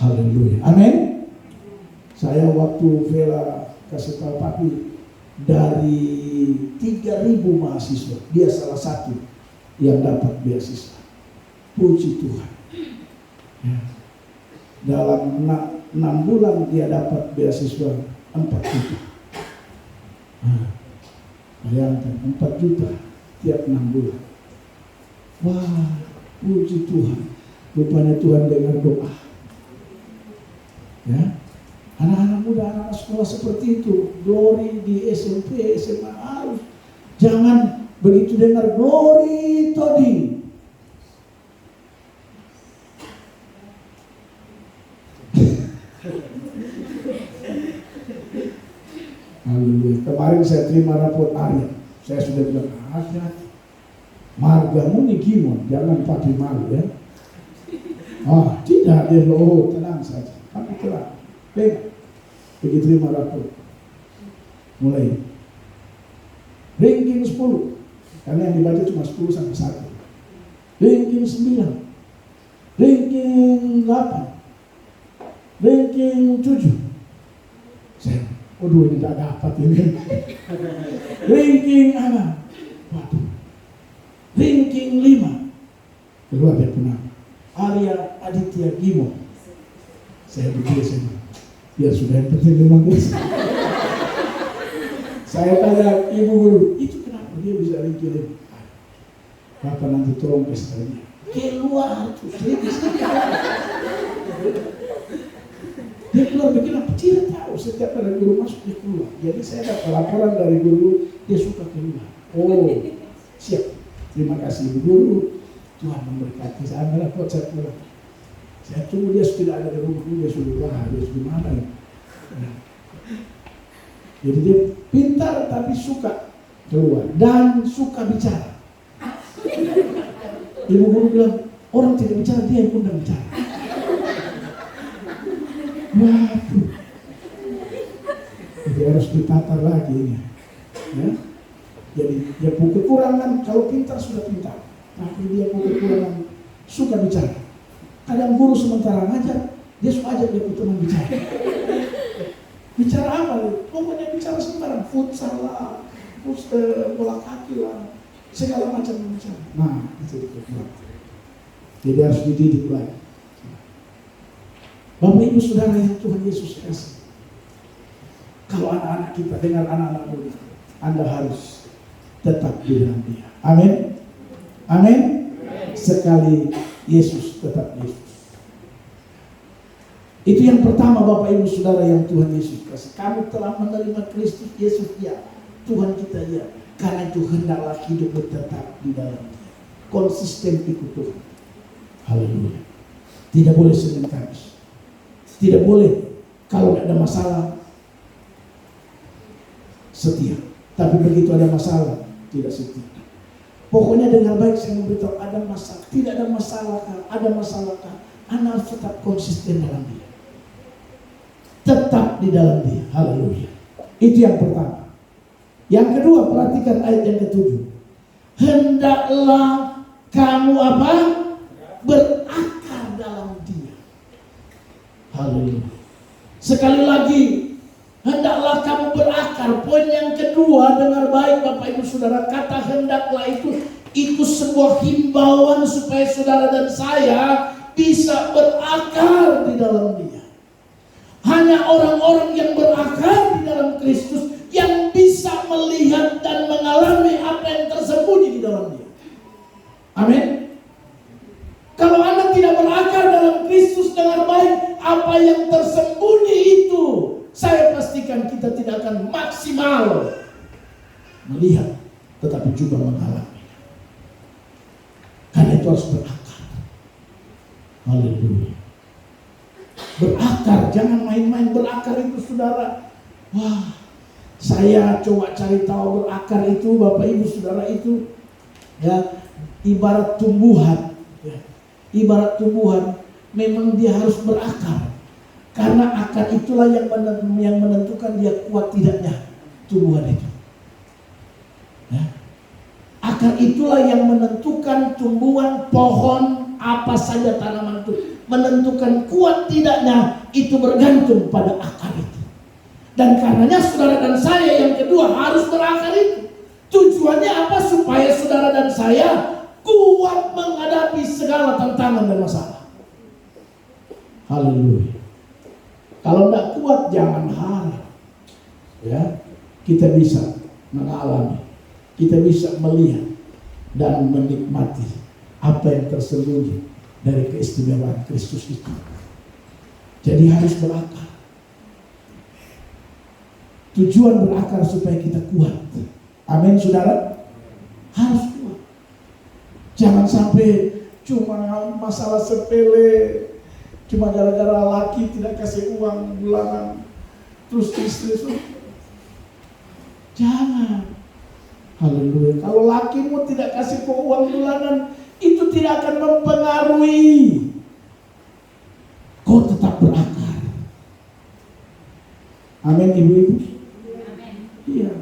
Haleluya. Amin. Saya waktu Vela kasih tahu papi, dari 3.000 mahasiswa, dia salah satu yang dapat beasiswa. Puji Tuhan. Ya. Dalam 6 bulan dia dapat beasiswa 4 juta. Bayangkan 4 juta tiap 6 bulan. Wah, puji Tuhan. Rupanya Tuhan dengar doa. Ya, anak-anak muda, anak-anak sekolah seperti itu, glory di SMP, SMA harus. Jangan begitu dengar glory toding. Kemarin saya terima raport Arya. Saya sudah bilang, hati-hati. Margamu nih Gimon, jangan pakai malu ya. Tidak, dia loh, tenang saja. Aku terang. Begitu terima raport. Mulai. Ranking 10. Karena yang dibaca cuma 10 sampai 1. Ranking 9. Ranking 8. Ranking 7. Saya, waduh ini tidak dapat ini. Ranking 6. Waduh. Ranking 5. Keluar dia punya Arya Aditya Gimo. Saya begini, ya sudah yang penting memang bisa. Saya tanya ibu guru, itu kenapa dia bisa ranking 5? Bapak nanti tolong kasih tahu dia. Keluar tuh, dia bisa. Dia keluar begini, tidak tahu. Setiap ada guru masuk dia keluar. Jadi saya dapat laporan dari guru, dia suka keluar. Oh, siap. Terima kasih ibu guru. Tuhan memberkati. Saya ambil raport, saya keluar. Saya tunggu dia tidak ada di rumah. Dia sudah dia sudah mana ya. Jadi dia pintar tapi suka keluar dan suka bicara. Ibu guru bilang, orang tidak bicara, dia yang undang bicara. Waduh. Jadi harus ditatar lagi ini. Ya? Jadi dia punya kekurangan, kalau pintar sudah pintar. Tapi dia punya kekurangan, suka bicara. Kadang guru sementara ngajar, dia suka ajak dia teman bicara. Bicara apa? Pokoknya bicara sembarang, futsal lah, bola kaki lah, segala macam bicara. Nah, itu dia. Jadi harus dididik lagi. Bapak Ibu Saudara yang Tuhan Yesus kasih. Kalau anak-anak kita dengar anak-anak muda, Anda harus tetap di dalam Dia. Amin. Amin. Sekali Yesus tetap Yesus. Itu yang pertama Bapak Ibu Saudara yang Tuhan Yesus kasih. Kamu telah menerima Kristus Yesus ya. Tuhan kita ya. Karena itu hendaklah hidupmu tetap di dalam Dia. Konsisten ikut Tuhan. Haleluya. Tidak boleh Senin Kamis. Tidak boleh kalau ada masalah setia. Tapi begitu ada masalah tidak setia. Pokoknya dengan baik saya memberitahu ada masalah. Tidak ada masalah kah? Ada masalah kah? Anda harus tetap konsisten dalam Dia. Tetap di dalam Dia. Haleluya. Itu yang pertama. Yang kedua, perhatikan ayat yang ke-7. Hendaklah kamu apa? Berakar dalam Dia. Haleluya. Sekali lagi, hendaklah kamu berakar. Poin yang kedua, dengar baik Bapak Ibu Saudara, kata hendaklah itu sebuah himbauan supaya saudara dan saya bisa berakar di dalam Dia. Hanya orang-orang yang berakar di dalam Kristus yang bisa melihat dan mengalami apa yang tersembunyi di dalam Dia. Amin. Kalau Anda tidak berakar dalam Kristus dengan baik, apa yang tersembunyi itu, saya pastikan kita tidak akan maksimal melihat, tetapi juga mengalami. Karena itu harus berakar. Haleluya. Berakar, jangan main-main. Berakar itu saudara, wah, saya coba cari tahu berakar itu Bapak Ibu Saudara itu ya ibarat tumbuhan ya. Ibarat tumbuhan memang dia harus berakar. Karena akar itulah yang menentukan dia kuat tidaknya tumbuhan itu. Ya. Akar itulah yang menentukan tumbuhan pohon apa saja tanaman itu. Menentukan kuat tidaknya itu bergantung pada akar itu. Dan karenanya saudara dan saya yang kedua harus berakar itu. Tujuannya apa? Supaya saudara dan saya kuat menghadapi segala tantangan dan masalah. Haleluya. Kalau tidak kuat jangan harap. Ya, kita bisa mengalami, kita bisa melihat dan menikmati apa yang tersembunyi dari keistimewaan Kristus itu. Jadi harus berakar. Tujuan berakar supaya kita kuat. Amin saudara. Harus kuat. Jangan sampai cuma masalah sepele, cuma gara-gara laki tidak kasih uang bulanan, terus istri Jangan. Haleluya. Kalau lakimu tidak kasih kau uang bulanan, itu tidak akan mempengaruhi. Kau tetap berakar. Amin, ibu-ibu. Iya.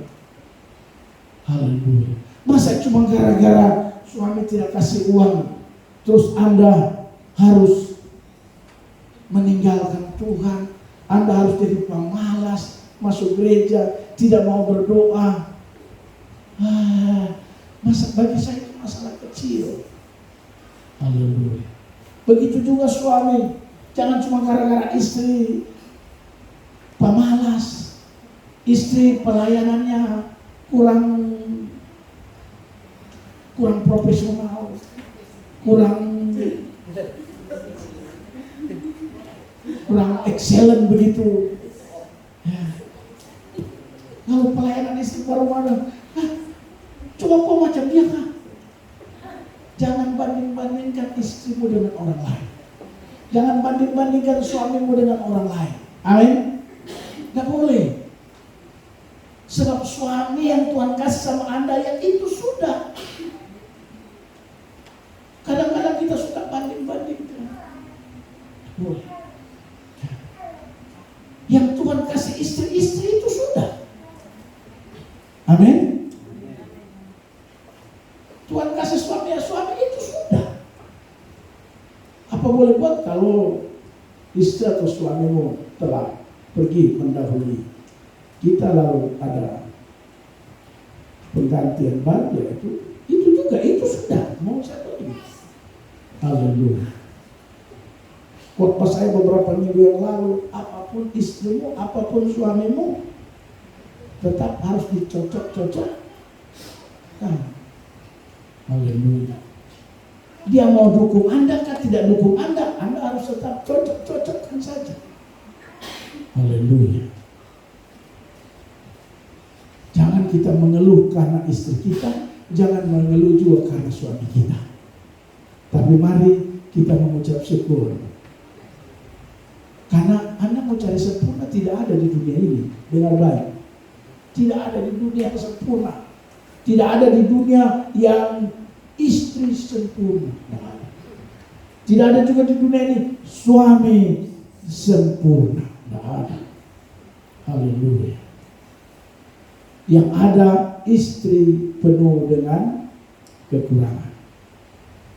Haleluya. Masa cuma gara-gara suami tidak kasih uang, terus Anda harus meninggalkan Tuhan, Anda harus jadi pemalas, masuk gereja, tidak mau berdoa. Masa bagi saya itu masalah kecil. Haleluya. Begitu juga suami, jangan cuma gara-gara istri pemalas, istri pelayanannya kurang profesional, kurang excellent begitu. Ya. Kalau pelayanan istri baru-baru, coba kau macam dia kan? Jangan banding-bandingkan istrimu dengan orang lain. Jangan banding-bandingkan suamimu dengan orang lain. Amin? Gak boleh. Sebab suami yang Tuhan kasih sama Anda, yang itu sudah. Kadang-kadang kita suka banding-bandingkan. Boleh. Yang Tuhan kasih istri-istri itu sudah. Amin? Tuhan kasih suami itu sudah. Apa boleh buat kalau istri atau suamimu telah pergi mendahului kita, lalu ada penggantian baru, itu juga, itu sudah. Mau saya beri. Haleluya. Khotbah saya beberapa minggu yang lalu, apapun istrimu, apapun suamimu, tetap harus dicocok-cocok. Haleluya. Dia mau dukung Anda kan, tidak dukung Anda harus tetap cocok-cocokkan saja. Haleluya. Jangan kita mengeluh karena istri kita, jangan mengeluh juga karena suami kita. Tapi mari kita mengucap syukur. Karena Anda mau cari sempurna, tidak ada di dunia ini. Dengar baik. Tidak ada di dunia yang sempurna. Tidak ada di dunia yang istri sempurna. Tidak ada juga di dunia ini suami sempurna. Tidak ada. Haleluya. Yang ada istri penuh dengan kekurangan.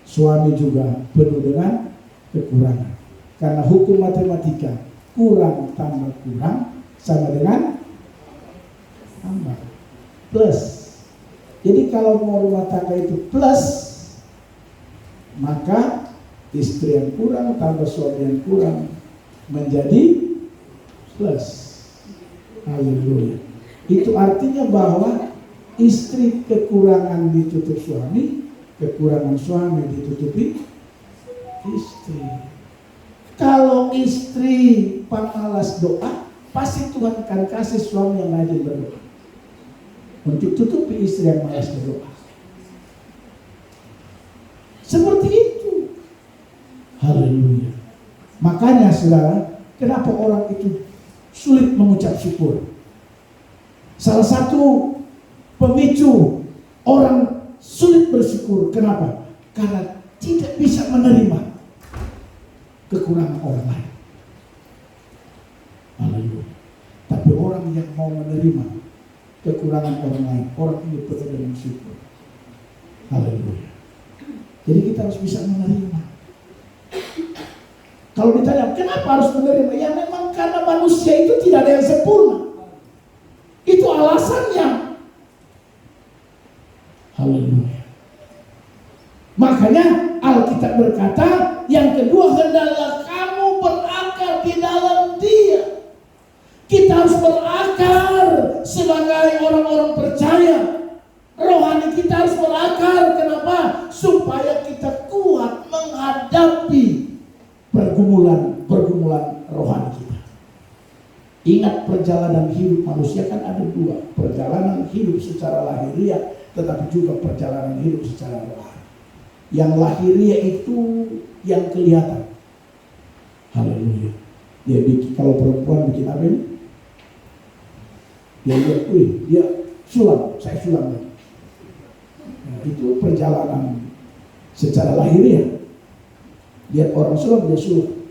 Suami juga penuh dengan kekurangan. Karena hukum matematika, kurang tambah kurang sama dengan tambah. Plus. Jadi kalau mau rumah tangga itu plus, maka istri yang kurang tambah suami yang kurang menjadi plus. Haleluya. Itu artinya bahwa istri kekurangan ditutup suami, kekurangan suami ditutupi istri. Kalau istri pemalas doa, pasti Tuhan akan kasih suami yang rajin berdoa untuk tutupi istri yang malas berdoa. Seperti itu. Haleluya. Makanya saudara, kenapa orang itu sulit mengucap syukur? Salah satu pemicu orang sulit bersyukur, kenapa? Karena tidak bisa menerima kekurangan orang lain. Haleluya. Tapi orang yang mau menerima kekurangan orang lain, orang ini penuh dengan syukur. Haleluya. Jadi kita harus bisa menerima. Kalau ditanya kenapa harus menerima, ya memang karena manusia itu tidak ada yang sempurna. Itu alasannya. Haleluya. Makanya Alkitab berkata, yang kedua, hendaklah kamu berakar di dalam Dia. Kita harus berakar sebagai orang-orang percaya. Rohani kita harus berakar. Kenapa? Supaya kita kuat menghadapi pergumulan rohani kita. Ingat, perjalanan hidup manusia kan ada dua. Perjalanan hidup secara lahiriah, tetapi juga perjalanan hidup secara rohani. Yang lahiriah itu yang kelihatan. Haleluya. Dia bikin, kalau perempuan bikin apa ini? Dia lihat, dia sulam, saya sulam. Nah, itu perjalanan secara lahiriah. Lihat orang sulam, dia sulam.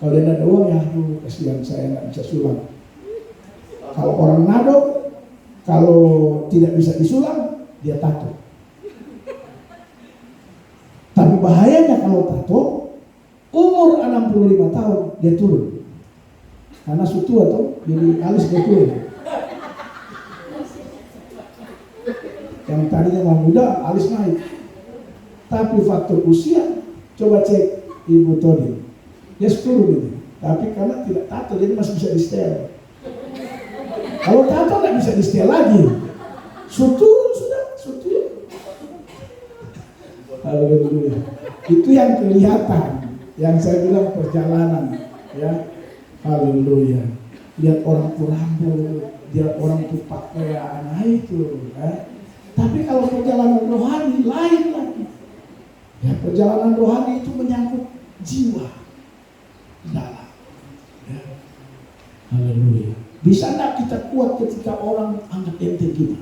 Kalau dia ada uang, ya aduh kasihan saya nggak bisa sulam. Kalau orang nado, kalau tidak bisa disulam, dia tato. Tapi bahayanya kalau tato, umur 65 tahun dia turun. Karena suatu atau jadi alis dia turun. Yang tadinya mau muda, alis naik. Tapi faktor usia, coba cek Ibu Todi. Dia 10 gitu. Tapi karena tidak tato, jadi masih bisa di setel. Kalau tato nggak bisa di setel lagi. Sutur sudah, sutur. Haleluya. Itu yang kelihatan. Yang saya bilang perjalanan. Ya, haleluya. Lihat orang tuh rambut, lihat orang tuh pakaian, nah itu. Tapi kalau perjalanan rohani lain lagi. Ya, perjalanan rohani itu menyangkut jiwa dalam. Ya. Haleluya. Bisa enggak kita kuat ketika orang anggap enteng kita?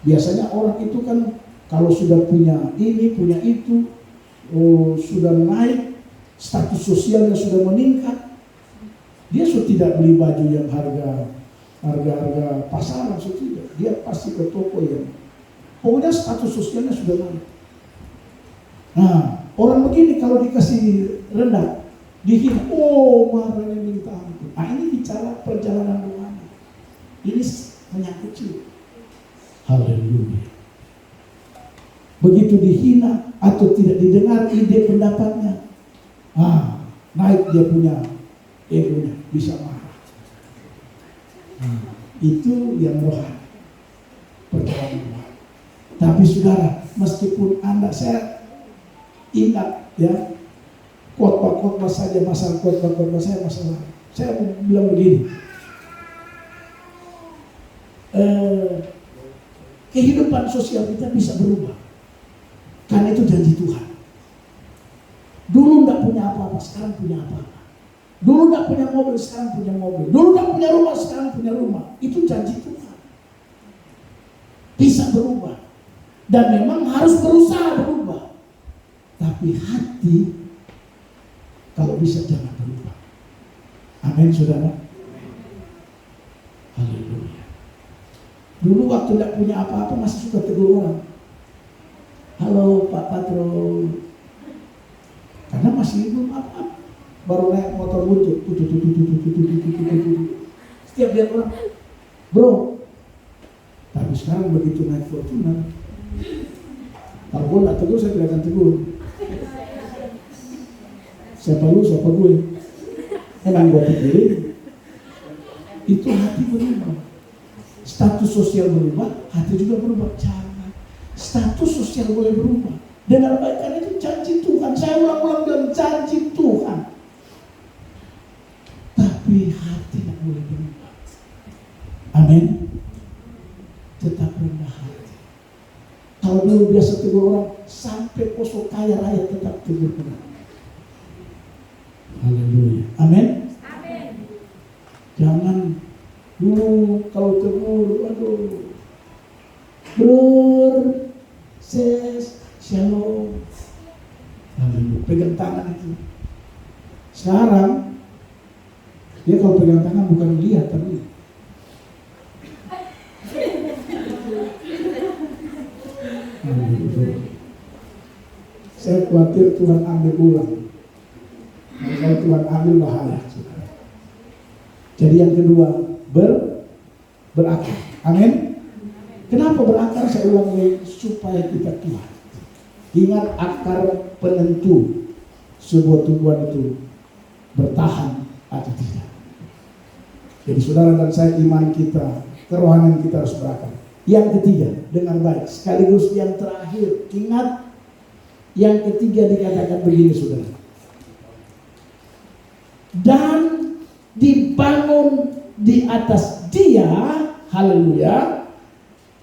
Biasanya orang itu kan kalau sudah punya ini, punya itu, sudah naik, status sosialnya sudah meningkat, dia sudah tidak beli baju yang harga pasaran, sudah dia pasti ke toko yang pokoknya status sosialnya sudah naik. Nah, orang begini kalau dikasih rendah, dihina, marahnya minta ampun. Nah, ini bicara perjalanan rohani. Ini menyangkut jiwa. Haleluya. Begitu dihina atau tidak didengar ide pendapatnya, naik dia punya egonya, bisa marah. Itu yang rohani, perjalanan rohani. Tapi saudara, meskipun saya ingat ya khotbah-khotbah saja, masalah khotbah-khotbah saya bilang begini, kehidupan sosial kita bisa berubah karena itu janji Tuhan. Dulu tidak punya apa-apa, sekarang punya apa-apa. Dulu tidak punya mobil, sekarang punya mobil. Dulu tidak punya rumah, sekarang punya rumah. Itu janji Tuhan. Bisa berubah. Dan memang harus berusaha berubah. Tapi hati kalau bisa jangan berubah. Amin, saudara. Haleluya. Dulu waktu tidak punya apa-apa masih suka tegur orang. Halo Pak Patron. Karena masih belum apa-apa. Baru naik motor buntut. Setiap lihat orang, bro. Tapi sekarang begitu naik Fortuner, kalau gue nggak tegur, saya tidak akan tegur. Siapa lu, siapa gue? Emang gue pikirin. Itu hati berubah. Status sosial berubah, hati juga berubah. Jangan. Status sosial boleh berubah. Dengan baik, karena itu janji Tuhan. Saya ulang-ulang bilang janji Tuhan. Tapi hati tidak boleh berubah. Amin. Tetap rendah hati. Kalau dulu biasa tegur orang, sampai kosong kaya raya tetap tegur orang. Haleluya. Amin. Amin. Jangan dulu kalau tegur, aduh, bror, sis, shalom. Haleluya. Pegang tangan itu. Sekarang dia kalau pegang tangan bukan lihat tapi saya khawatir Tuhan ambil ulang. Nah, kalau Tuhan ambil bahaya. Jadi yang kedua berakar. Amin. Kenapa berakar? Saya ulang lagi supaya kita kuat. Ingat akar penentu sebuah tumbuhan itu bertahan atau tidak. Jadi saudara dan saya, iman kita, kerohanian kita harus berakar. Yang ketiga, dengan baik. Sekaligus yang terakhir, ingat yang ketiga dikatakan begini saudara. Dan dibangun di atas dia, haleluya,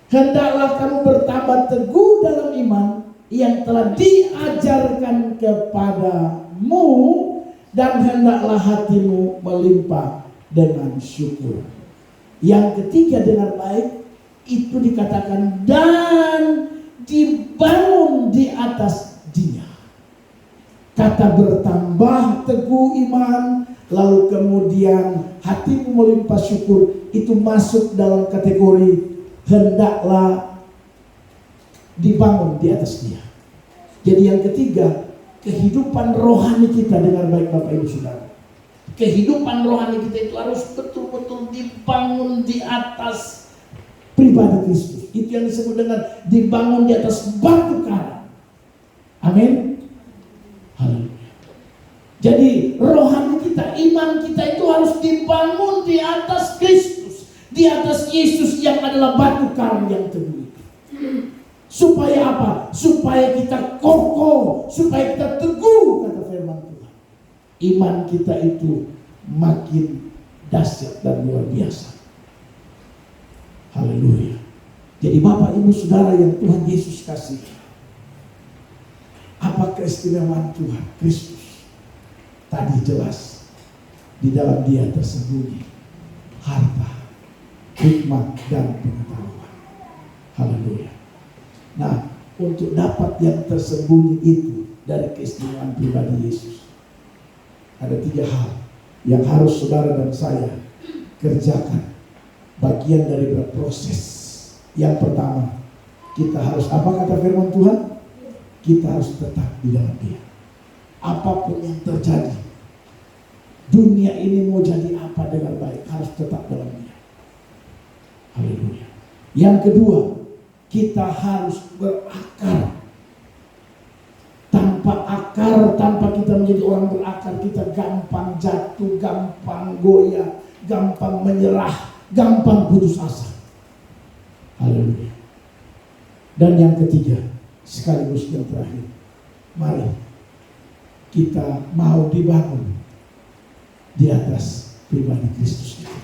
hendaklah kamu bertambah teguh dalam iman yang telah diajarkan kepadamu, dan hendaklah hatimu melimpah dengan syukur. Yang ketiga dengan baik, itu dikatakan dan dibangun di atas Dia. Kata bertambah teguh iman, lalu kemudian hatimu melimpah syukur, itu masuk dalam kategori hendaklah dibangun di atas Dia. Jadi yang ketiga, kehidupan rohani kita, dengar baik Bapak Ibu Saudara. Kehidupan rohani kita itu harus betul-betul dibangun di atas pribadi Kristus. Itu yang disebut dengan dibangun di atas batu karang. Amin. Haleluya. Jadi rohani kita, iman kita itu harus dibangun di atas Kristus, di atas Yesus yang adalah batu karang yang teguh. Supaya apa? Supaya kita kokoh, supaya kita teguh, kata firman Tuhan. Iman kita itu makin dahsyat dan luar biasa. Haleluya. Jadi Bapak Ibu Saudara yang Tuhan Yesus kasih, apa keistimewaan Tuhan Kristus? Tadi jelas, di dalam Dia tersembunyi harta, hikmat, dan pengetahuan. Haleluya. Nah, untuk dapat yang tersembunyi itu dari keistimewaan pribadi Yesus, ada 3 hal yang harus saudara dan saya kerjakan. Bagian dari berproses. Yang pertama, kita harus, apa kata firman Tuhan? Kita harus tetap di dalam Dia. Apapun yang terjadi, dunia ini mau jadi apa dengan baik, harus tetap dalam Dia. Haleluya. Yang kedua, kita harus berakar. Tanpa akar, tanpa kita menjadi orang berakar, kita gampang jatuh, gampang goyah, gampang menyerah, gampang putus asa. Haleluya. Dan yang ketiga, sekaligus yang terakhir, mari kita mau dibangun di atas pribadi Kristus itu.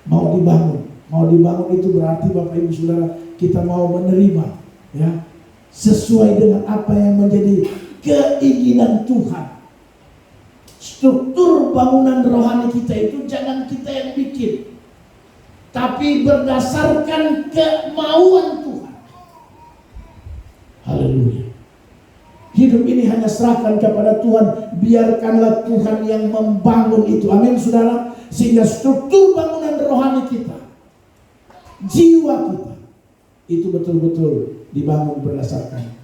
Mau dibangun itu berarti Bapak Ibu Saudara, kita mau menerima, ya, sesuai dengan apa yang menjadi keinginan Tuhan. Struktur bangunan rohani kita itu jangan kita yang bikin, tapi berdasarkan kemauan Tuhan. Haleluya. Hidup ini hanya serahkan kepada Tuhan. Biarkanlah Tuhan yang membangun itu. Amin saudara. Sehingga struktur bangunan rohani kita, jiwa kita, itu betul-betul dibangun berdasarkan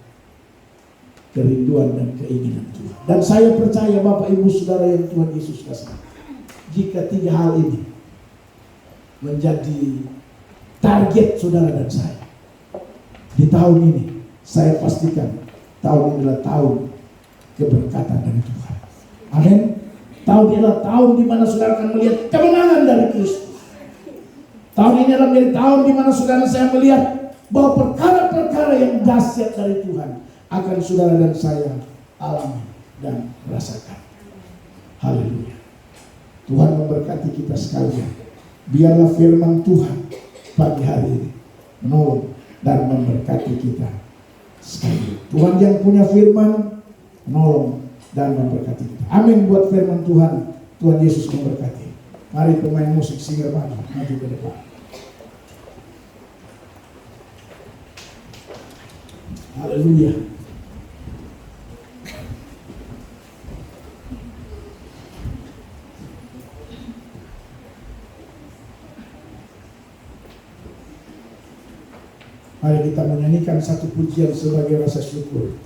kerinduan dan keinginan Tuhan. Dan saya percaya Bapak Ibu Saudara yang Tuhan Yesus kasih, jika 3 hal ini menjadi target saudara dan saya di tahun ini, saya pastikan tahun ini adalah tahun keberkatan dari Tuhan. Amin. Tahun ini adalah tahun di mana saudara akan melihat kemenangan dari Kristus. Tahun ini adalah menjadi tahun di mana saudara saya melihat bahwa perkara-perkara yang dahsyat dari Tuhan akan saudara dan saya alami dan rasakan. Haleluya. Tuhan memberkati kita sekalian. Biarlah firman Tuhan pagi hari ini menolong dan memberkati kita sekalian. Tuhan yang punya firman menolong dan memberkati kita. Amin buat firman Tuhan. Tuhan Yesus memberkati. Mari pemain musik singer maju ke depan. Haleluya. Mari kita menyanyikan satu pujian sebagai rasa syukur.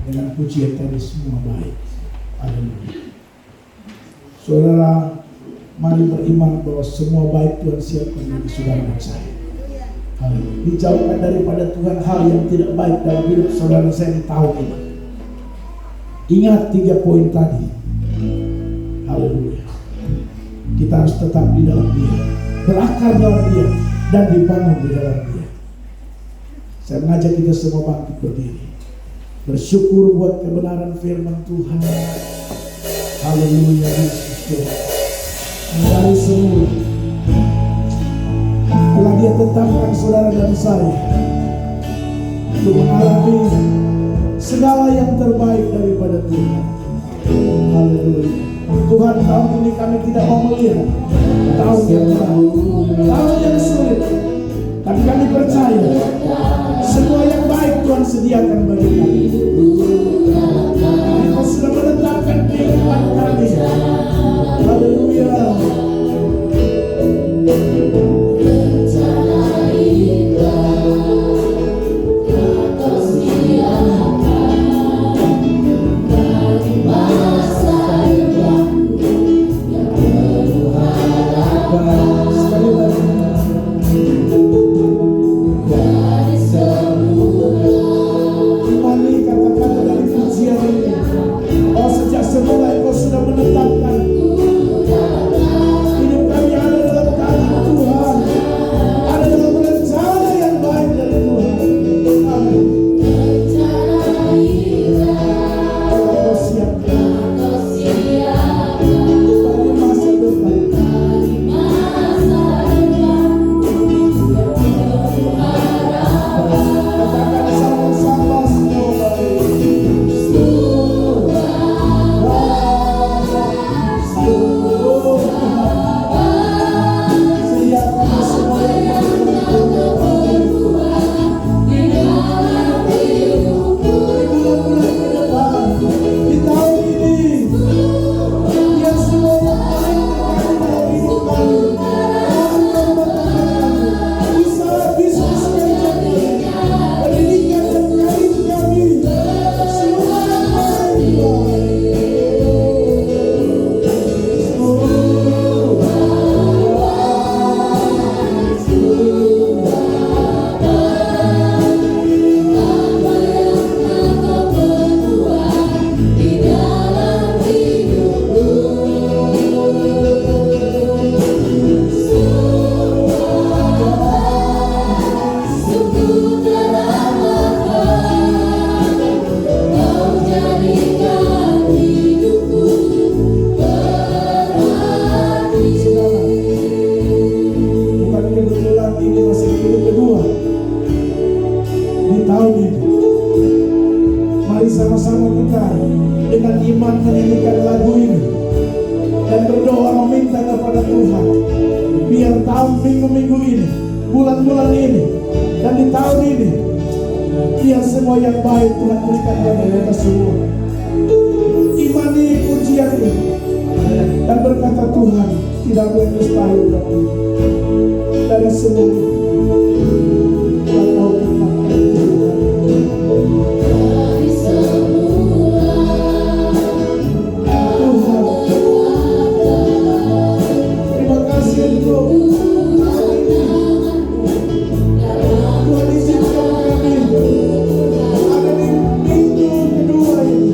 Dengan pujian tadi semua baik. Haleluya. Saudara, mari beriman bahwa semua baik Tuhan siapkan bagi saudara dan saya. Haleluya. Dijauhkan daripada Tuhan hal yang tidak baik dalam hidup saudara saya di tahun ini. Ingat 3 poin tadi. Haleluya. Kita harus tetap di dalam Dia, berakar dalam Dia, dan dibangun di dalam Dia. Saya mengajak kita semua bangkit berdiri, bersyukur buat kebenaran firman Tuhan. Haleluya. Yesus Tuhan dari semula telah Dia tetapkan saudara dan saya untuk mengalami segala yang terbaik daripada Tuhan. Haleluya. Tuhan, tahun ini kami tidak mau melihat tahun yang berat, tahun yang sulit, Tapi kami percaya semua yang baik Tuhan sediakan bagi kami. Kau sudah menetapkan kehidupan kami. Haleluya. Sekali lagi. Imani kata-kata dari pujian ini. Oh, sejak semula Kau sudah menetapkan hidup kami ada dalam tangan Tuhan, ada dalam rencana yang baik dari Tuhan. Amin. Kau siapkan bagi masa depan. Katakan sama-sama semua baik. Siapkan semua yang bulan-bulan ke depan, di tahun ini, yang semua yang paling terkait dalam hidup kami, Tuhan memberkati kami. Usaha bisnis kami, pendidikan dan karir kami, semua yang baik Tuhan. Bukan kebetulan ini masih minggu kedua di tahun ini. Mari sama-sama kita dengan iman menyanyikan lagu ini dan berdoa meminta kepada Tuhan, biar tahun minggu-minggu ini, bulan-bulan ini, dan di tahun ini, biar semua yang baik Tuhan berikan bagi kita semua. Imani pujian ini dan berkata, Tuhan, tidak boleh mustahil bagi dari seluruh Kau tetap Tuhan. Terima kasih untuk Tuhan izinkan kami ada di minggu kedua ini.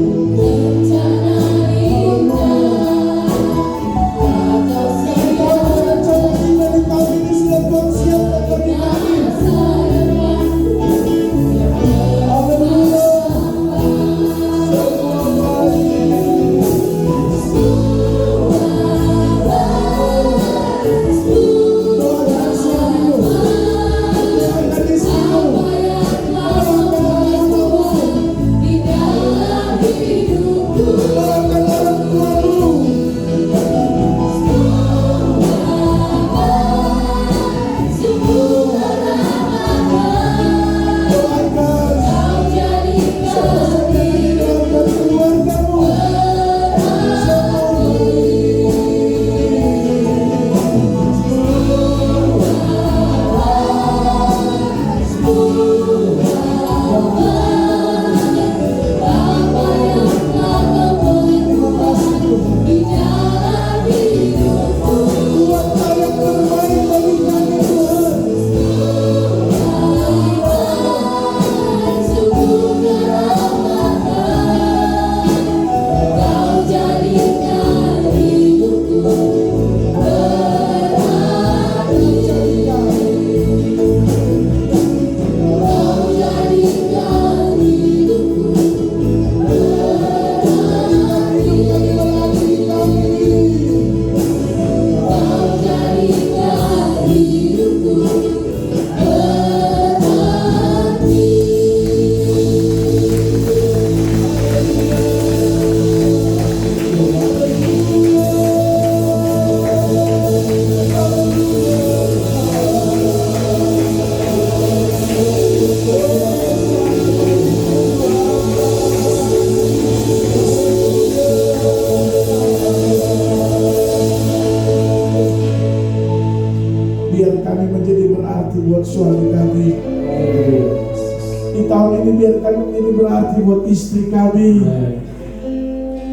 Di tahun ini biarkan ini berarti buat istri kami.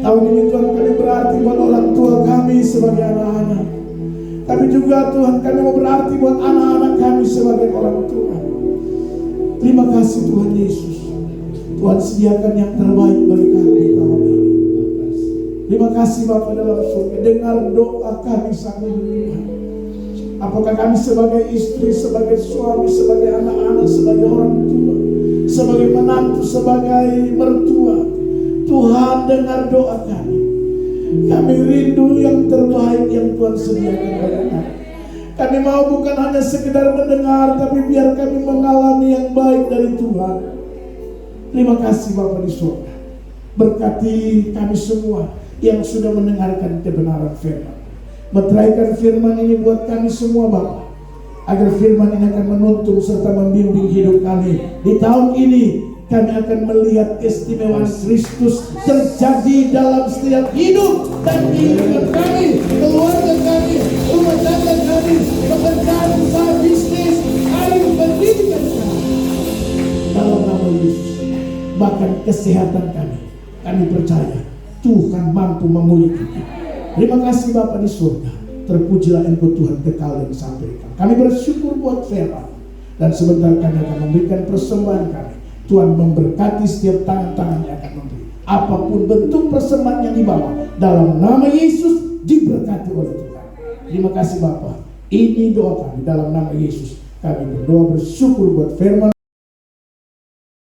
Tahun ini Tuhan kami berarti buat orang tua kami sebagai anak-anak. Tapi juga Tuhan kami mau berarti buat anak-anak kami sebagai orang tua. Terima kasih Tuhan Yesus. Tuhan sediakan yang terbaik bagi kami tahun ini. Terima kasih Bapa dalam surga. Dengar doa kami saat ini Tuhan. Apakah kami sebagai istri, sebagai suami, sebagai anak-anak, sebagai orang tua, sebagai menantu, sebagai mertua, Tuhan dengar doa kami. Kami rindu yang terbaik yang Tuhan sediakan bagi kami. Kami mau bukan hanya sekedar mendengar, tapi biar kami mengalami yang baik dari Tuhan. Terima kasih Bapa di surga. Berkati kami semua yang sudah mendengarkan kebenaran firman. Meteraikan firman ini buat kami semua Bapa, agar firman ini akan menuntun serta membimbing hidup kami. Di tahun ini kami akan melihat keistimewaan Kristus terjadi dalam setiap hidup dan kehidupan kami, keluarga kami, rumah tangga kami, pekerjaan, usaha, bisnis, karir, pendidikan kami. Dalam nama Yesus, bahkan kesehatan kami percaya Tuhan mampu memulihkan. Terima kasih Bapa di surga. Terpujilah Engkau Tuhan kekal dan sampai kekal. Kami bersyukur buat firman, dan sebentar kami akan memberikan persembahan kami. Tuhan memberkati setiap tangan-tangan yang akan memberi. Apapun bentuk persembahan yang dibawa, dalam nama Yesus diberkati oleh Tuhan. Terima kasih Bapa. Ini doa kami dalam nama Yesus. Kami berdoa bersyukur buat firman